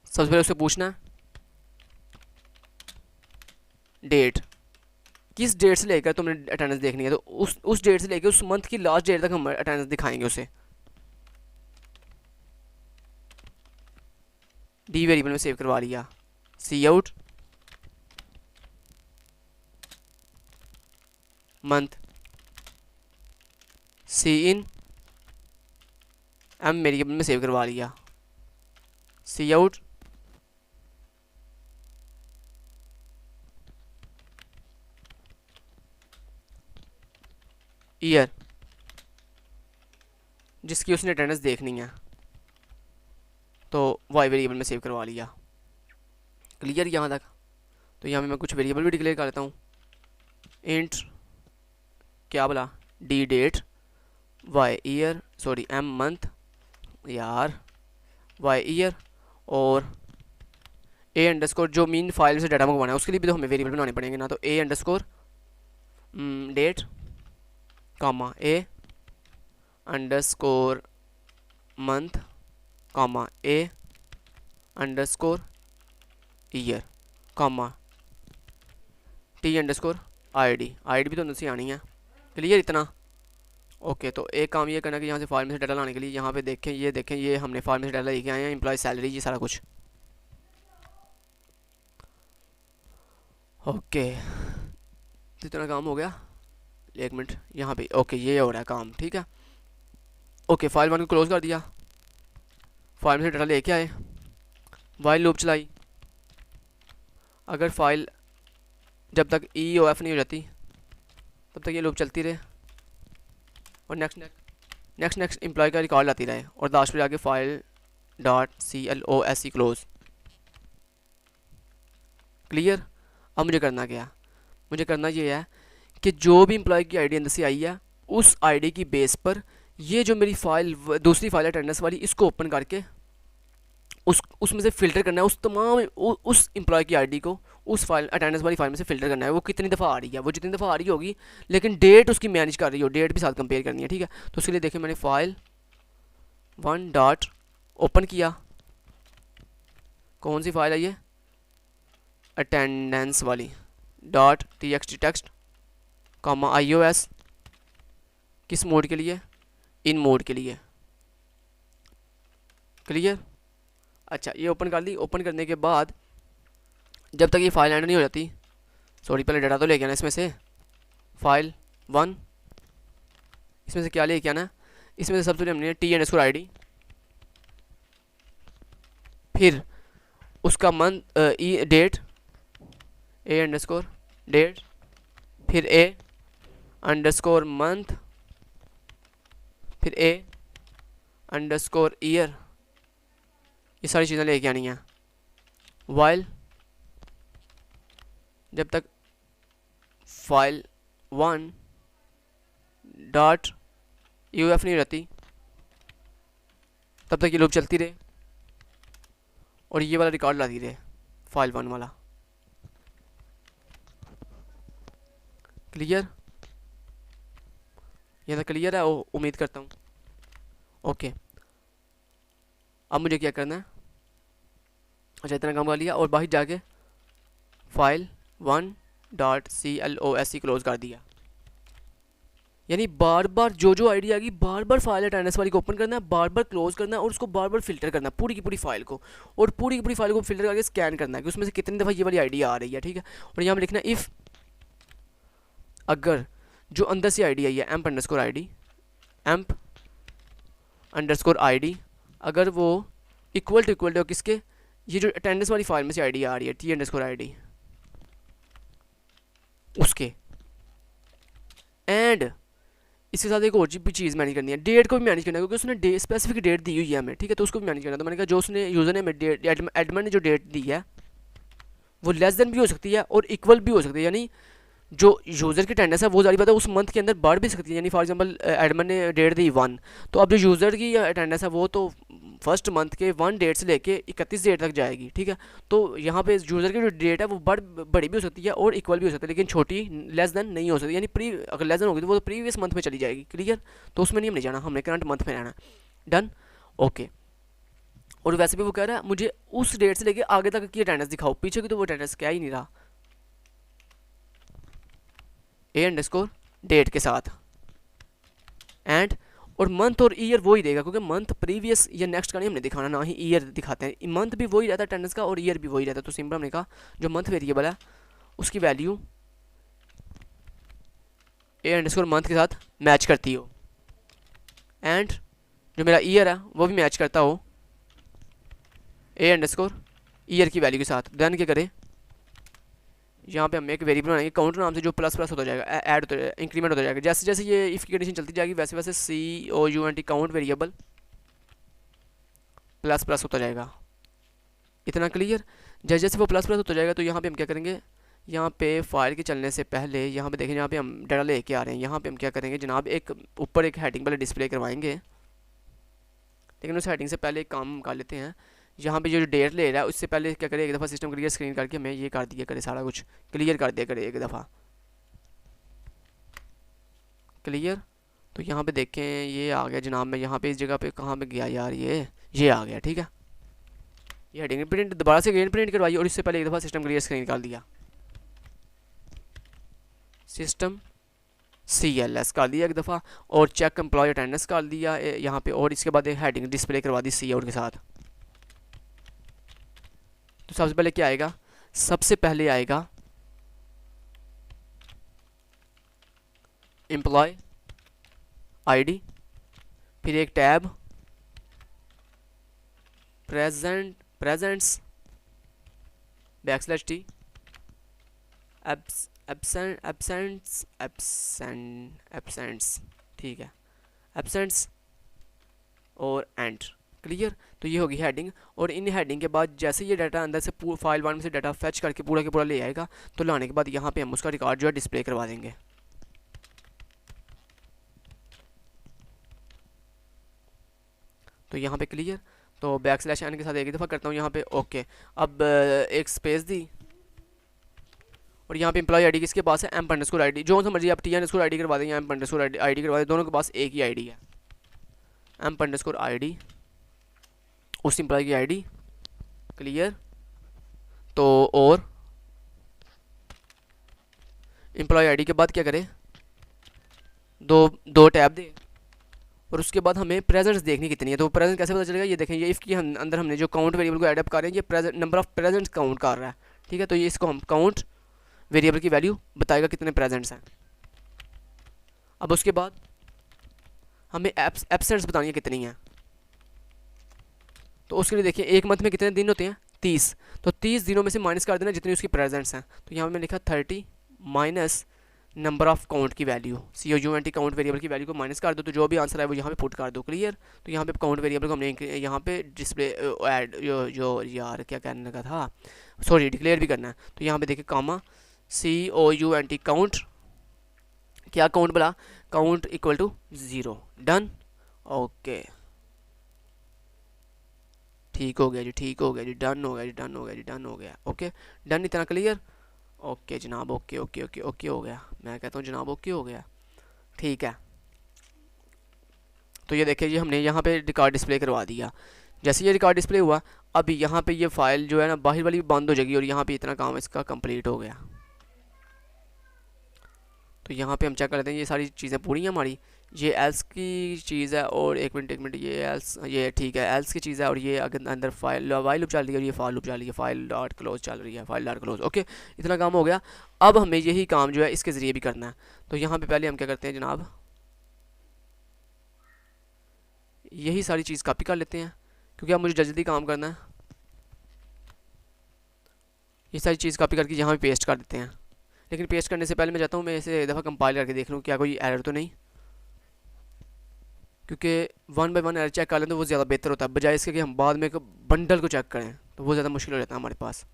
सबसे पहले उससे पूछना है डेट, किस डेट से लेकर तुमने अटेंडेंस देखनी है, तो उस डेट से लेकर उस मंथ की लास्ट डेट तक हम अटेंडेंस दिखाएंगे उसे। डी वेरिएबल में सेव करवा लिया, C out month, C in M variable में सेव करवा लिया, सी आउट ईयर जिसकी उसने अटेंडेंस देखनी है, तो वाई वेरिएबल में सेव करवा लिया। क्लियर यहाँ तक। तो यहाँ पे मैं कुछ वेरिएबल भी डिक्लेयर कर लेता हूँ, इंट क्या बोला, D date, Y year sorry M month यार, वाई ईयर, और ए अंडरस्कोर जो मीन फाइल से डाटा मंगवाना है उसके लिए भी तो हमें वेरिएबल बनाने पड़ेंगे ना, तो A underscore date comma A underscore month comma A underscore year comma T underscore ID, ID भी तो उनसे आनी है। क्लियर इतना, ओके। तो एक काम ये करना कि यहाँ से फाइल में से डाटा लाने के लिए यहाँ पे देखें, ये देखें ये हमने फाइल में से डाटा लेके आए हैं, एम्प्लॉय सैलरी ये सारा कुछ, ओके। इतना काम हो गया, एक मिनट यहाँ पे, ओके ये हो रहा है काम, ठीक है। ओके फाइल वन को क्लोज कर दिया, फाइल में से डाटा लेके आए, वाइल लूप चलाई, अगर फाइल जब तक EOF नहीं हो जाती तब तक ये लूप चलती रहे, और नेक्स्ट एम्प्लॉय का रिकॉर्ड लाती रहे, और लास्ट पे जाके file dot CLOSE close. Clear. अब मुझे करना क्या, मुझे करना ये है कि जो भी एम्प्लॉय की आईडी अंदर से आई है उस आईडी की बेस पर ये जो मेरी फाइल दूसरी फाइल अटेंडेंस वाली इसको ओपन करके उसमें से फ़िल्टर करना है, उस तमाम उस एम्प्लॉय की आईडी को उस फाइल अटेंडेंस वाली फाइल में से फ़िल्टर करना है, वो कितनी दफ़ा आ रही है, वो जितनी दफ़ा आ रही होगी, लेकिन डेट उसकी मैनेज कर रही हो, डेट भी साथ कंपेयर करनी है, ठीक है। तो उसके लिए देखिए मैंने फाइल वन डॉट ओपन किया, कौन सी फाइल है ये, अटेंडेंस वाली, डॉट TXT टेक्स्ट कामा iOS, किस मोड के लिए, इन मोड के लिए। क्लियर। अच्छा ये ओपन कर ली, ओपन करने के बाद जब तक ये फाइल एंड नहीं हो जाती, सॉरी पहले डाटा तो लेके आना इसमें से, फाइल वन इसमें से क्या लेके आना है, इसमें से सबसे पहले हमने T_ID, फिर उसका month date A underscore date, फिर A अंडरस्कोर मंथ, फिर A अंडरस्कोर ईयर, ये सारी चीज़ें लेके आनी हैं। वाइल जब तक फाइल वन डॉट UF नहीं रहती तब तक ये लूप चलती रहे, और ये वाला रिकॉर्ड लाती रहे फाइल वन वाला। क्लियर, ये तो क्लियर है, उम्मीद करता हूँ। ओके अब मुझे क्या करना है, अच्छा इतना काम कर लिया, और बाहर जाके file one dot CLOSE close कर दिया। यानी बार बार जो आईडी आएगी बार बार फाइल अटेंडेंस वाली को ओपन करना है, बार बार क्लोज करना है और उसको बार बार फिल्टर करना है पूरी की पूरी फाइल को, और पूरी की पूरी फाइल को फिल्टर करके स्कैन करना है कि उसमें से कितनी दफ़ा ये वाली आईडी आ रही है, ठीक है। और यहाँ पर लिखना है इफ़ अगर जो अंदर से आईडी आई है एम्प अंडरस्कोर आईडी अगर वो इक्वल टू किसके, ये जो अटेंडेंस वाली फाइल में से आईडी आ रही है टी अंडरस्कोर आईडी उसके, एंड इसके साथ एक और भी चीज़ मैनेज करनी है, डेट को भी मैनेज करना है क्योंकि उसने स्पेसिफिक डेट दी हुई है हमें, ठीक है, तो उसको भी मैनेज करना है। तो मैंने कहा जो उसने यूज़र ने हमें डेट एडमिन ने जो डेट दी है वो लेस देन भी हो सकती है और इक्वल भी हो सकती है, यानी जो यूज़र की अटेंडेंस है वो जारी बात है उस मंथ के अंदर बढ़ भी सकती है, यानी फॉर एग्जांपल एडमिन ने डेट दी 1, तो अब जो यूज़र की अटेंडेंस है वो तो फर्स्ट मंथ के 1 डेट से लेके 31 डेट तक जाएगी, ठीक है। तो यहाँ पे यूज़र की जो डेट है वो बड़ी भी हो सकती है और इक्वल भी हो सकती है, लेकिन छोटी लेस देन नहीं हो सकती, यानी अगर लेस देन होगी तो वो तो प्रीवियस मंथ में चली जाएगी, क्लियर। तो उसमें नहीं हमने जाना, हमने करंट मंथ में रहना, डन, ओके। और वैसे भी वो कह रहा है मुझे उस डेट से लेके आगे तक की अटेंडेंस दिखाओ, पीछे की तो वो अटेंडेंस क्या ही नहीं रहा, ए अंडरस्कोर डेट के साथ एंड, और मंथ और ईयर वही देगा क्योंकि मंथ प्रीवियस या नेक्स्ट का नहीं हमने दिखाना, ना ही ईयर दिखाते हैं, मंथ भी वही रहता है अटेंडेंस का और ईयर भी वही रहता है। तो सिंपल हमने कहा जो मंथ वेरिएबल है उसकी वैल्यू ए अंडरस्कोर मंथ के साथ मैच करती हो, एंड जो मेरा ईयर है वो भी मैच करता हो ए अंडरस्कोर ईयर की वैल्यू के साथ। देन क्या करें, यहाँ पे हम एक वेरिएबल बनाएंगे काउंटर नाम से जो प्लस प्लस होता जाएगा, ऐड होता जाएगा, इंक्रीमेंट होता जाएगा, जैसे जैसे ये इफ़ की कंडीशन चलती जाएगी वैसे वैसे COUNT count variable plus plus होता जाएगा, इतना क्लियर। जैसे जैसे वो प्लस प्लस होता जाएगा तो यहाँ पे हम क्या करेंगे, यहाँ पे फाइल के चलने से पहले यहाँ पे देखें, यहाँ पे हम डाटा लेके आ रहे हैं, यहाँ पे हम क्या करेंगे जनाब, एक ऊपर एक हेडिंग पहले डिस्प्ले करवाएंगे, लेकिन उस हेडिंग से पहले एक काम कर लेते हैं, यहाँ पे जो डेट ले रहा है उससे पहले क्या करें, एक दफ़ा सिस्टम क्लियर स्क्रीन करके हमें ये कर दिया करे, सारा कुछ क्लियर कर दिया करे एक दफ़ा, क्लियर। तो यहाँ पे देखें ये आ गया जनाब, मैं यहाँ पे इस जगह पे कहाँ पे गया यार, ये आ गया, ठीक है। ये हेडिंग प्रिंट दोबारा से अगेन प्रिंट करवाई और इससे पहले एक दफ़ा सिस्टम क्लियर स्क्रीन कर दिया, सिस्टम CLS कर दिया एक दफ़ा, और चेक एम्प्लॉय अटेंडेंस कर दिया यहाँ पे, और इसके बाद एक हेडिंग डिस्प्ले करवा दी सी आउट के साथ। तो सबसे पहले क्या आएगा, सबसे पहले आएगा एम्प्लॉय आईडी, फिर एक टैब प्रेजेंट्स /T एब्सेंट्स, ठीक है, एब्सेंट्स और एंड, क्लियर। तो ये होगी हेडिंग, और इन हेडिंग के बाद जैसे ये डाटा अंदर से फाइल 1 में से डाटा फैच करके पूरा के पूरा ले आएगा, तो लाने के बाद यहाँ पे हम उसका रिकॉर्ड जो है डिस्प्ले करवा देंगे। तो यहाँ पे क्लियर, तो /N के साथ एक दफ़ा करता हूँ यहाँ पे, ओके। अब एक स्पेस दी और यहाँ पे एम्प्लॉय आईडी किसके पास है, एम्प अंडरस्कोर आईडी, जो सा मर्जी आप टी अंडरस्कोर आईडी करवा दें या एम्प अंडरस्कोर आईडी करवा दें, दोनों के पास एक ही आईडी है, एम्प अंडरस्कोर आईडी उस एम्प्लॉय की आईडी, क्लियर। तो और एम्प्लॉय आईडी के बाद क्या करें, दो टैब दे, और उसके बाद हमें प्रेजेंट्स देखनी कितनी है। तो प्रेजेंट कैसे पता चलेगा, ये देखें, ये इफ़ की अंदर हमने जो काउंट वेरिएबल को ऐड अप कर रहे हैं, ये present number of presents count कर रहा है, ठीक है। तो ये इसको हम काउंट वेरिएबल की वैल्यू बताएगा कितने प्रेजेंट्स हैं। अब उसके बाद हमें एब्सेंट्स बतानी है कितनी हैं, तो उसके लिए देखिए एक मंथ में कितने दिन होते हैं, 30, तो 30 दिनों में से माइनस कर देना जितनी उसकी प्रेजेंट्स हैं। तो यहाँ मैंने लिखा 30 माइनस नंबर ऑफ काउंट की वैल्यू, COUNT काउंट वेरिएबल की वैल्यू को माइनस कर दो, तो जो भी आंसर है वो यहाँ पे पुट कर दो, क्लियर। तो यहाँ पे काउंट वेरिएबल को हमने यहाँ पे डिस्प्ले ऐड जो यार क्या कहने लगा था, सॉरी डिक्लेयर भी करना है। तो यहाँ पे देखिए कामा COUNT काउंट, क्या काउंट बोला, count equal to 0, done, okay, ठीक हो गया जी, ठीक हो गया जी, डन हो गया जी, डन हो गया जी, डन हो गया, ओके डन, इतना क्लियर, ओके जनाब, ओके ओके ओके ओके हो गया, मैं कहता हूँ जनाब ओके हो गया, ठीक है। तो ये देखिए जी हमने यहाँ पे रिकॉर्ड डिस्प्ले करवा दिया। जैसे ये रिकॉर्ड डिस्प्ले हुआ, अब यहाँ पे ये फाइल जो है ना बाहर वाली बंद हो जाएगी और यहाँ पे इतना काम इसका कंप्लीट हो गया। तो यहाँ पे हम चेक कर लेते हैं ये सारी चीज़ें पूरी हैं हमारी। ये एल्स की चीज़ है और एक मिनट ये एल्स, ये ठीक है एल्स की चीज़ है, और ये अगर अंदर फाइल वाइल लूप चल रही है और ये फाइल लूप चल रही है, फाइल डॉट क्लोज चल रही है, फाइल डॉट क्लोज। ओके, इतना काम हो गया। अब हमें यही काम जो है इसके ज़रिए भी करना है। तो यहाँ पे पहले हम क्या करते हैं जनाब, यही सारी चीज़ कॉपी कर लेते हैं क्योंकि अब मुझे जल्दी काम करना है। ये सारी चीज़ कॉपी करके यहाँ पे पेस्ट कर देते हैं। लेकिन पेस्ट करने से पहले मैं चाहता हूँ मैं इसे एक दफ़ा कंपाइल करके देख लूँ क्या कोई एरर तो नहीं, क्योंकि one by one error check कर लें तो वो ज़्यादा बेहतर होता है, बजाय इसके कि हम बाद में एक बंडल को चेक करें तो वो ज़्यादा मुश्किल हो जाता है हमारे पास।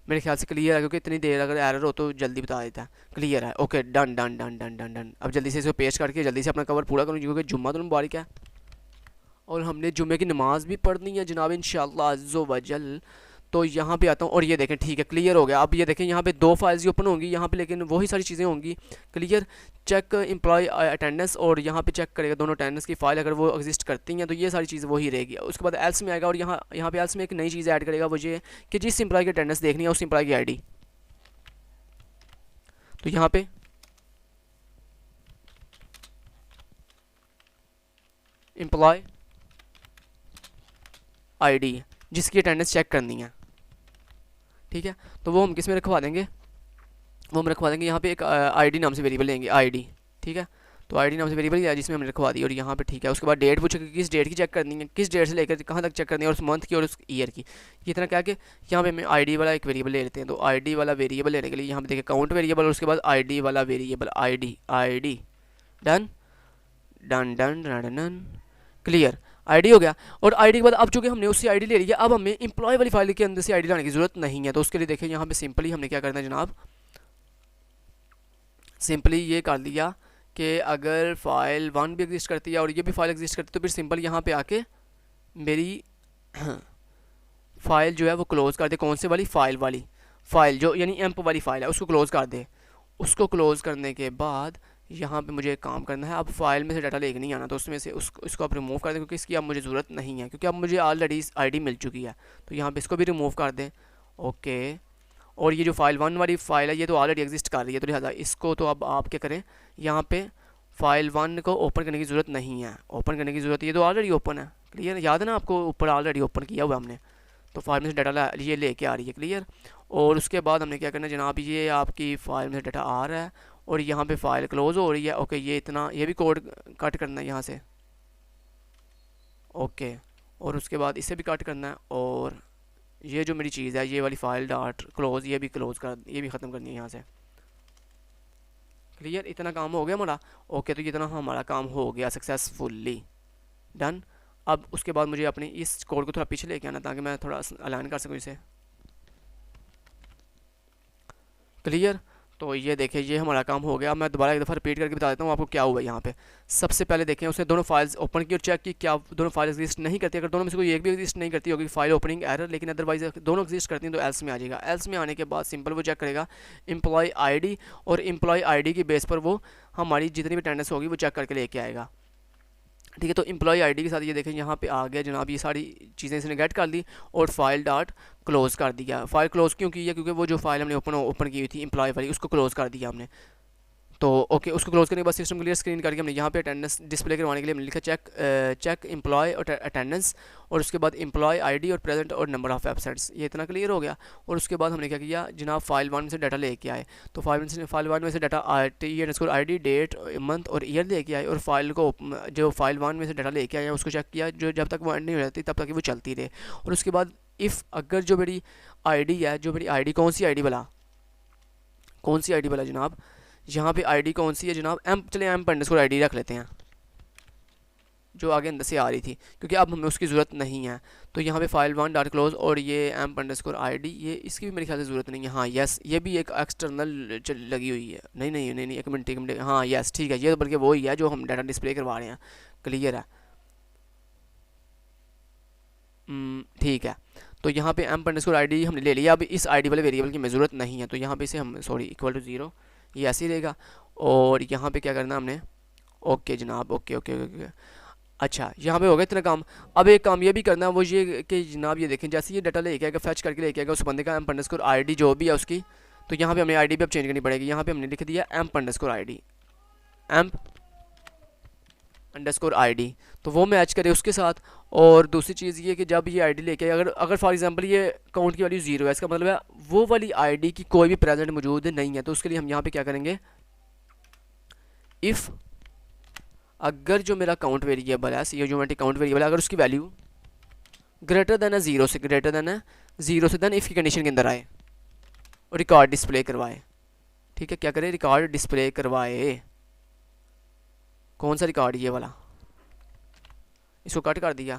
मेरे ख्याल से क्लियर है, क्योंकि इतनी देर अगर एरर हो तो जल्दी बता देता है। क्लियर है, okay, done done done done done done. अब जल्दी से इसको पेस्ट करके जल्दी से अपना कवर पूरा करूँ क्योंकि जुम्मा तो मुबारक है और हमने जुम्मे की नमाज़ भी पढ़नी है जनाब इंशाअल्लाह अज़्ज़ो वजल। तो यहाँ पे आता हूँ और ये देखें ठीक है क्लियर हो गया। अब ये देखें यहाँ पे दो फाइल्स ही ओपन होंगी यहाँ पे, लेकिन वही सारी चीज़ें होंगी। क्लियर, चेक एम्प्लॉय अटेंडेंस, और यहाँ पे चेक करेगा दोनों अटेंडेंस की फाइल अगर वो एग्जिस्ट करती हैं तो ये सारी चीज़ वही रहेगी। उसके बाद एल्स में आएगा और यहाँ पे एल्स में एक नई चीज़ ऐड करेगा, वो ये कि जिस एम्प्लॉय की अटेंडेंस देखनी है उस एम्प्लॉय की आई। तो यहाँ पे एम्प्लॉय आई जिसकी अटेंडेंस चेक करनी है, ठीक है। तो वो हम किस में रखवा देंगे, वो हम रखवा देंगे यहाँ पे एक आईडी नाम से वेरिएबल लेंगे, आईडी, ठीक है। तो आईडी नाम से वेरिएबल है जिसमें हमने रखवा दी, और यहाँ पे ठीक है। उसके बाद डेट पूछेगा किस डेट की चेक करनी है, किस डेट से लेकर कहाँ तक चेक करनी है, और उस मंथ की और उस ईयर की। ये इतना क्या कि यहाँ पे हमें आईडी वाला एक वेरिएबल ले लेते हैं। तो आईडी वाला वेरिएबल लेने के लिए यहाँ पे देखिए काउंट वेरिएबल और उसके बाद आईडी वाला variable, ID done done done done done. Clear, ID हो गया। और आईडी के बाद अब चूंकि हमने उससे आईडी ले ली है, अब हमें एम्प्लॉय वाली फाइल के अंदर से आईडी लाने की जरूरत नहीं है। तो उसके लिए देखें यहाँ पे सिंपली हमने क्या करना है जनाब, सिंपली ये कर लिया कि अगर फाइल 1 भी एग्जिस्ट करती है और ये भी फाइल एग्जिस्ट करती है तो फिर सिंपल यहाँ पे आके मेरी फाइल जो है वो क्लोज़ कर दे। कौन से वाली, फाइल वाली फाइल जो यानी एम्प वाली फाइल है उसको क्लोज़ कर दे। उसको क्लोज़ करने के बाद यहाँ पे मुझे एक काम करना है, अब फाइल में से डाटा लेके नहीं आना, तो उसमें से इसको आप रिमूव कर दें क्योंकि इसकी अब मुझे ज़रूरत नहीं है, क्योंकि अब मुझे ऑलरेडी आईडी मिल चुकी है। तो यहाँ पे इसको भी रिमूव कर दें, ओके। और ये जो फाइल 1 वाली फाइल है ये तो ऑलरेडी एग्जिस्ट कर रही है, तो लिहाजा इसको तो अब आप क्या करें, यहाँ पे फाइल 1 को ओपन करने की ज़रूरत नहीं है, ओपन करने की ज़रूरत, ये तो ऑलरेडी ओपन है। क्लियर, याद है ना आपको, ऊपर ऑलरेडी ओपन किया हुआ हमने। तो फाइल में से डाटा ये लेके आ रही है, क्लियर। और उसके बाद हमने क्या करना है जनाब, ये आपकी फाइल में से डाटा आ रहा है और यहाँ पे फाइल क्लोज हो रही है, ओके। ये इतना, ये भी कोड कट करना है यहाँ से, ओके। और उसके बाद इसे भी कट करना है, और ये जो मेरी चीज़ है ये वाली फाइल डॉट क्लोज ये भी क्लोज कर, ये भी ख़त्म करनी है यहाँ से। क्लियर, इतना काम हो गया हमारा, ओके। तो इतना हमारा काम हो गया सक्सेसफुली, डन। अब उसके बाद मुझे अपने इस कोड को थोड़ा पीछे लेके आना ताकि मैं थोड़ा अलाइन कर सकूँ इसे। क्लियर, तो ये देखिए ये हमारा काम हो गया। मैं दोबारा एक दफ़ा रिपीट करके बता देता हूँ आपको क्या हुआ यहाँ पे। सबसे पहले देखें उसने दोनों फाइल्स ओपन की और चेक की क्या दोनों फाइल एग्जिस्ट नहीं करती। अगर दोनों में से कोई एक भी एग्जिस्ट नहीं करती होगी फाइल ओपनिंग एरर, लेकिन अदरवाइज दोनों एग्जिस्ट करती हैं तो एल्स में आ जाएगा। एल्स में आने के बाद सिंपल वो चेक करेगा एम्प्लॉय आईडी, और एम्प्लॉय आईडी की बेस पर वो हमारी जितनी भी अटेंडेंस होगी वो चेक करके लेके आएगा, ठीक है। तो एम्प्लॉय आईडी के साथ ये देखें यहाँ पे आ गया जनाब, ये सारी चीज़ें इसने गेट कर दी और फाइल डॉट क्लोज़ कर दिया। फाइल क्लोज़ क्यों की है, क्योंकि वो जो फाइल हमने ओपन की हुई थी एम्प्लॉय वाली उसको क्लोज़ कर दिया हमने। तो ओके, उसको क्लोज करने के बाद सिस्टम क्लियर स्क्रीन करके हमने यहाँ पे अटेंडेंस डिस्प्ले करवाने के लिए हमने लिखा चेक एम्प्लॉय और अटेंडेंस, और उसके बाद एम्प्लॉय आईडी और प्रेजेंट और नंबर ऑफ एब्सेंट्स। ये इतना क्लियर हो गया। और उसके बाद हमने क्या किया जनाब, फाइल 1 से डाटा लेके आए। तो फाइल 1 में से डाटा आई.डी डेट मंथ और ईयर लेके आए, और फाइल को जो फाइल 1 में से डाटा लेके आए उसको चेक किया, जो जब तक वो एंड नहीं हो जाती तब तक वो चलती रहे। और उसके बाद इफ़ अगर जो मेरी आईडी है, जो मेरी आईडी कौन सी आईडी वाला जनाब, यहाँ पे आईडी कौन सी है जनाब, चले एम्प अंडरस्कोर आईडी रख लेते हैं जो आगे अंदर से आ रही थी, क्योंकि अब हमें उसकी ज़रूरत नहीं है। तो यहाँ पे फाइल 1 डॉट क्लोज और ये एम्प अंडरस्कोर आईडी, ये इसकी भी मेरे ख्याल से ज़रूरत नहीं है। हाँ यस, ये भी एक एक्सटर्नल लगी हुई है। नहीं, एक मिनट, हाँ यस ठीक है, ये बल्कि वो ही है जो हम डाटा डिस्प्ले करवा रहे हैं। क्लियर है, ठीक है। तो यहाँ पे एम्प अंडरस्कोर आईडी हमने ले लिया। अब इस आईडी वाले वेरिएबल की हमें ज़रूरत नहीं है, तो यहाँ पे इसे हम इक्वल टू 0 ये ऐसे ही रहेगा। और यहाँ पे क्या करना हमने, ओके जनाब, ओके। अच्छा, यहाँ पे हो गया इतना काम। अब एक काम ये भी करना है, वो ये कि जनाब ये देखें जैसे ये डाटा लेके आएगा, फैच करके लेके आएगा उस बंदे का एम्प अंडरस्कोर आईडी जो भी है उसकी, तो यहाँ पे हमें आईडी भी अब चेंज करनी पड़ेगी। यहाँ पे हमने लिख दिया amp underscore ID, amp underscore ID, तो वो मैच करे उसके साथ। और दूसरी चीज़ ये कि जब ये आईडी लेके अगर अगर फॉर एग्जांपल ये काउंट की वैल्यू 0 है, इसका मतलब है वो वाली आईडी की कोई भी प्रेजेंट मौजूद नहीं है। तो उसके लिए हम यहाँ पे क्या करेंगे, इफ़ अगर जो मेरा काउंट वेरिएबल है, ये जो काउंट वेरिएबल है, अगर उसकी वैल्यू ग्रेटर देन है 0 से, ग्रेटर देन है 0 से, देन इफ़ की कंडीशन के अंदर आए और रिकॉर्ड डिस्प्ले करवाए। ठीक है, क्या करें, रिकॉर्ड डिस्प्ले करवाए। कौन सा रिकॉर्ड, ये वाला, इसको कट कर दिया।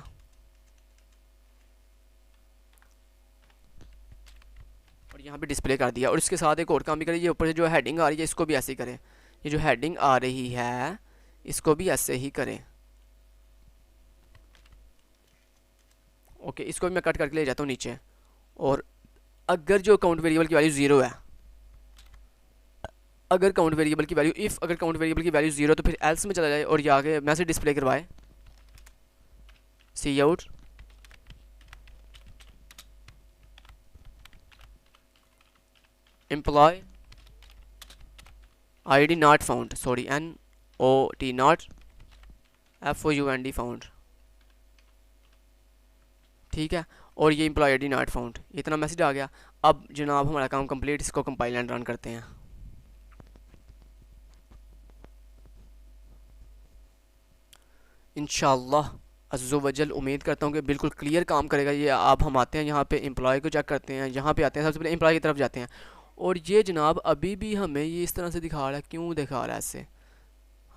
और यहाँ पे डिस्प्ले कर दिया। और इसके साथ एक और काम भी करें, ये ऊपर से जो हेडिंग आ रही है इसको भी ऐसे ही करें। ये जो हेडिंग आ रही है इसको भी ऐसे ही करें। ओके, इसको भी मैं कट करके ले जाता हूँ नीचे। और अगर जो काउंट वेरिएबल की वैल्यू 0 है, अगर काउंट वेरिएबल की वैल्यू इफ़ अगर काउंट वेरिएबल की वैल्यू 0 तो फिर एल्स में चला जाए और ये आगे मैसेज डिस्प्ले करवाए, C out employ ID not found, sorry NOT not FOUND found. ठीक है, और ये एम्प्लॉय आईडी नॉट फाउंड, इतना मैसेज आ गया। अब जनाब हमारा काम कंप्लीट, इसको कंपाइल एंड रन करते हैं। इंशाअल्लाह अज़्ज़ वजल उम्मीद करता हूँ कि बिल्कुल क्लियर काम करेगा ये। अब हम आते हैं यहाँ पे एम्प्लॉय को चेक करते हैं। यहाँ पे आते हैं, सबसे पहले एम्प्लॉय की तरफ जाते हैं। और ये जनाब अभी भी हमें ये इस तरह से दिखा रहा है, क्यों दिखा रहा है ऐसे,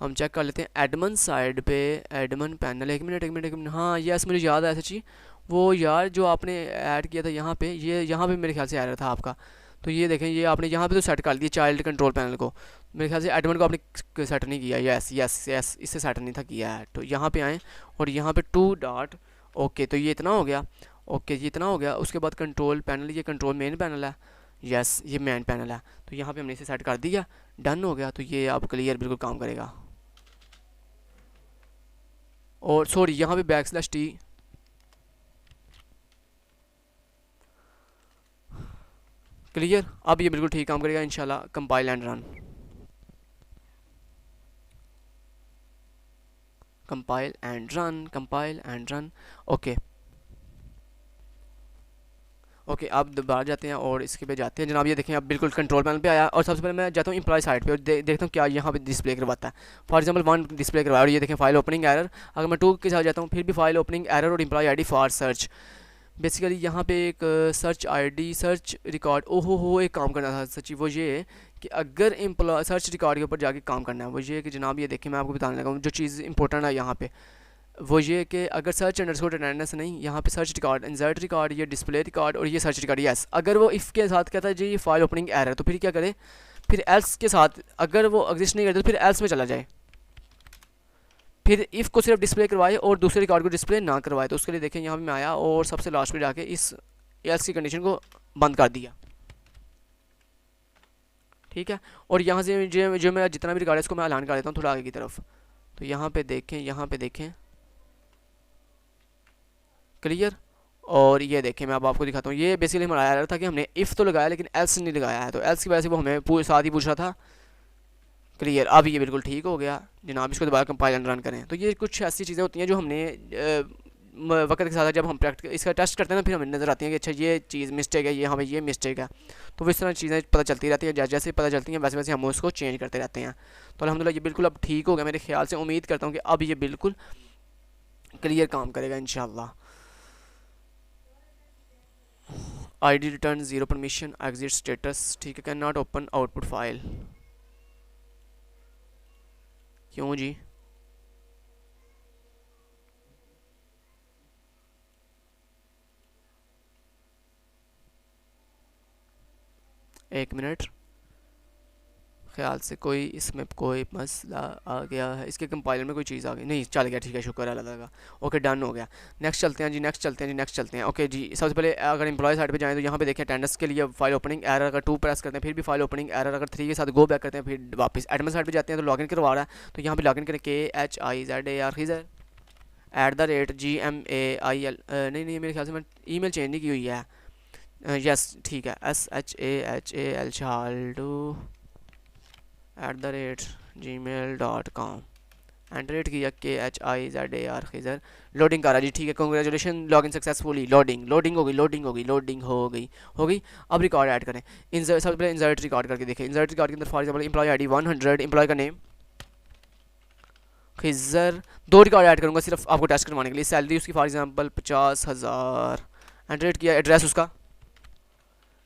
हम चेक कर लेते हैं। एडमन साइड पे, एडमन पैनल, एक मिनट, हाँ यस मुझे याद आया सच्ची, वो यार जो आपने ऐड किया था यहाँ पे, ये यहाँ पे मेरे ख्याल से आ रहा था आपका। तो ये देखें, ये आपने यहाँ पे तो सेट कर दिया चाइल्ड कंट्रोल पैनल को, मेरे ख्याल से एडमन को आपने सेट नहीं किया। यस यस यस, इससे सेट नहीं था किया है। तो यहाँ पे आएँ और यहाँ पे 2 डॉट, ओके तो ये इतना हो गया। ओके ये इतना हो गया। उसके बाद कंट्रोल पैनल, ये कंट्रोल मेन पैनल है, यस ये मेन पैनल है। तो यहाँ पे हमने इसे सेट कर दिया, डन हो गया। तो ये अब क्लियर बिल्कुल काम करेगा। और सॉरी यहाँ पे \t क्लियर, अब ये बिल्कुल ठीक काम करेगा इंशाल्लाह। Compile and run, compile and run, compile and run. Okay okay, अब दोबारा जाते हैं और इसके पे जाते हैं जनाब। ये देखें अब बिल्कुल कंट्रोल पैनल पे आया। और सबसे पहले मैं जाता हूँ एम्प्लॉय साइड पे और देखता हूँ क्या यहाँ पे डिस्प्ले करवाता है। फॉर एग्जांपल 1 डिस्प्ले करवाया और ये देखें फाइल ओपनिंग एरर। अगर मैं 2 के साथ जाता हूँ फिर भी फाइल ओपनिंग एरर और employ ID for search. Basically यहाँ पे एक सर्च आईडी, सर्च रिकॉर्ड, ओहो हो एक काम करना था सच्ची, वो ये कि अगर एम्प्लॉय सर्च रिकॉर्ड के ऊपर जाके काम करना है, वो ये कि जनाब ये देखें मैं आपको बताने लगा हूँ जो चीज़ इंपॉर्टेंट है यहाँ पे, वो ये कि अगर सर्च अंडरस्कोर अटेंडेंस नहीं, यहाँ पे सर्च रिकॉर्ड, इंसर्ट रिकॉर्ड, ये डिस्प्ले रिकॉर्ड और ये सर्च रिकॉर्ड, यस अगर वो इफ़ के साथ कहता है जी ये फाइल ओपनिंग एरर, तो फिर क्या करे, फिर एल्स के साथ अगर वो एग्जिस्ट नहीं करता तो फिर एल्स में चला जाए, फिर इफ़ को सिर्फ डिस्प्ले करवाए और दूसरे रिकॉर्ड को डिस्प्ले ना करवाए। तो उसके लिए देखें यहाँ पे मैं आया और सबसे लास्ट पे जाके इस एल्स की कंडीशन को बंद कर दिया। ठीक है, और यहाँ से जो मेरा जितना भी रिकॉर्ड है इसको मैं ऐलान कर देता हूँ थोड़ा आगे की तरफ। तो यहाँ पे देखें, यहाँ पे देखें क्लियर। और ये देखें मैं अब आपको दिखाता हूँ, ये बेसिकली हमारा एरर था कि हमने इफ़ तो लगाया लेकिन एल्स नहीं लगाया है, तो एल्स की वजह से वो हमें साथ ही पूछ रहा था। क्लियर, अब ये बिल्कुल ठीक हो गया जनाब। इसको दोबारा कंपाइल एंड रन करें। तो ये कुछ ऐसी चीज़ें होती हैं जो हमने वक्त के साथ जब हम प्रैक्टिस इसका टेस्ट करते हैं ना, फिर हमें नज़र आती हैं कि अच्छा ये चीज़ मिस्टेक है, ये हमें ये मिस्टेक है। तो इस तरह चीज़ें पता चलती रहती हैं, जैसे जैसे पता चलती हैं वैसे वैसे हम उसको चेंज करते रहते हैं। तो अल्हम्दुलिल्लाह ये बिल्कुल अब ठीक हो गया मेरे ख्याल से। उम्मीद करता हूँ कि अब ये बिल्कुल क्लियर काम करेगा इंशाल्लाह। ID return 0 permission, exit status, ठीक है, can not open output file. क्यों जी, एक मिनट, ख्याल से कोई इसमें कोई मसला आ गया है, इसके कंपाइलर में कोई चीज़ आ गई, नहीं चल गया, ठीक है शुक्र है अल्लाह का। ओके डन हो गया। नेक्स्ट चलते हैं जी, नेक्स्ट चलते हैं जी, नेक्स्ट चलते हैं। ओके जी, सबसे पहले अगर एम्प्लॉय साइड पे जाएं तो यहाँ पे देखें अटेंडेंस के लिए फाइल ओपनिंग एरर, अगर 2 प्रेस करते हैं फिर भी फाइल ओपनिंग एरर, अगर 3 के साथ गो बैक करते हैं फिर वापस एडमिन साइड पर जाते हैं तो लॉगिन करवा रहा है। तो यहाँ पर लॉगिन करें KHIZAR खिज़र @GMAIL, नहीं मेरे ख्याल से मैं ईमेल चेंज नहीं की हुई है, यस ठीक है, SHAHAL शाल्डू @gmail.com। एंटर किया KHIZAR खिजर। लोडिंग कर रहा जी, ठीक है, कंग्रेचुलेशन, लॉगिन सक्सेसफुली। लोडिंग हो गई, हो गई। अब रिकॉर्ड ऐड करें। इंसर्ट, सबसे पहले इंसर्ट रिकॉर्ड करके देखें। इंसर्ट रिकॉर्ड के अंदर for example employ ID 100, employ का नेम खिजर। दो रिकॉर्ड ऐड करूँगा सिर्फ आपको टेस्ट करवाने के लिए। सैलरी उसकी फॉर एग्जांपल 50,000। एंटर किया। एड्रेस उसका,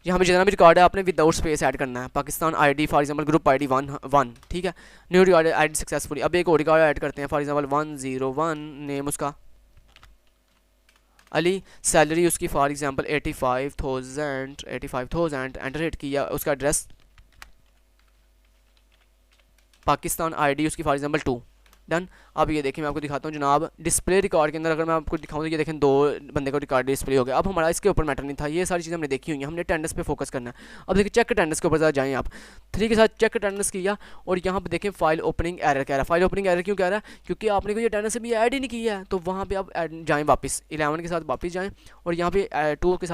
यहाँ पे जितना भी रिकॉर्ड है आपने विदाउट स्पेस ऐड करना है। Pakistan ID for example group ID 1, ठीक है। New record add successfully. अब एक और रिकॉर्ड ऐड करते हैं, फॉर एग्जांपल 101, नेम उसका अली। सैलरी उसकी फॉर एग्जांपल 85,000। एंटर हिट किया। उसका एड्रेस पाकिस्तान आईडी उसकी फॉर एग्जांपल 2, डन। अब ये देखें, मैं आपको दिखाता हूँ जनाब, डिस्प्ले रिकॉर्ड के अंदर अगर मैं आपको दिखाऊँ तो ये देखें दो बंदे का रिकॉर्ड डिस्प्ले हो गया। अब हमारा इसके ऊपर मैटर नहीं था, ये सारी चीज़ें हमने देखी हुई हैं, हमने अटेंडेंस पे फोकस करना है। अब देखिए चेक अटेंडेंस के ऊपर ज़रा जाएँ आप। 3 के साथ चेक अटेंडेंस किया और यहाँ पे देखें फाइल ओपनिंग एरर कह रहा है। फाइल ओपनिंग एरर क्यों कह रहा है? क्योंकि आपने कोई अटेंडेंस भी ऐड ही नहीं किया है। तो वहाँ पर आप जाएँ वापस 11 के साथ वापस जाएँ और यहाँ पे 2 के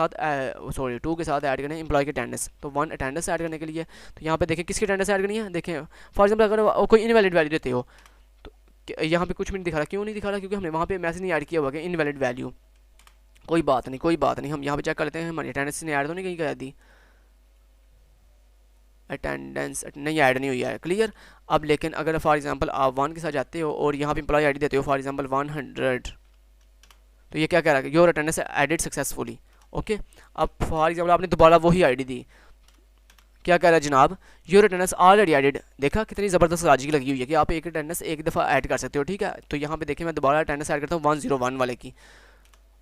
साथ ऐड करें एम्प्लॉय की अटेंडेंस। तो 1 अटेंडेंस ऐड करने के लिए तो यहाँ पे देखें किसकी अटेंडेंस ऐड करनी है। देखें फॉर एग्जाम्पल अगर कोई इनवैलिड वैल्यू देते हो, यहाँ पे कुछ भी नहीं दिखा रहा। क्यों नहीं दिखा रहा? क्योंकि हमने वहाँ पे मैसेज नहीं ऐड किया हुआ कि इनवैलिड वैल्यू। कोई बात नहीं, हम यहाँ पे चेक कर लेते हैं हमारी अटेंडेंस ने ऐड तो नहीं कहीं कर दी। अटेंडेंस नहीं ऐड नहीं हुई है, क्लियर। अब लेकिन अगर फॉर एग्जांपल आप 1 के साथ जाते हो और यहाँ पे एम्प्लॉय आईडी देते हो फॉर एग्जांपल 100, तो ये क्या कह रहा है? Your attendance added successfully. Okay, अब फॉर एग्जांपल आपने दोबारा वही आईडी दी, क्या कह रहा है जनाब? Your attendance already added. देखा कितनी ज़बरदस्त लॉजिक लगी हुई है कि आप एक अटेंडेंस एक दफ़ा ऐड कर सकते हो, ठीक है। तो यहाँ पे देखें मैं दोबारा अटेंडेंस ऐड करता हूँ 101 वाले की।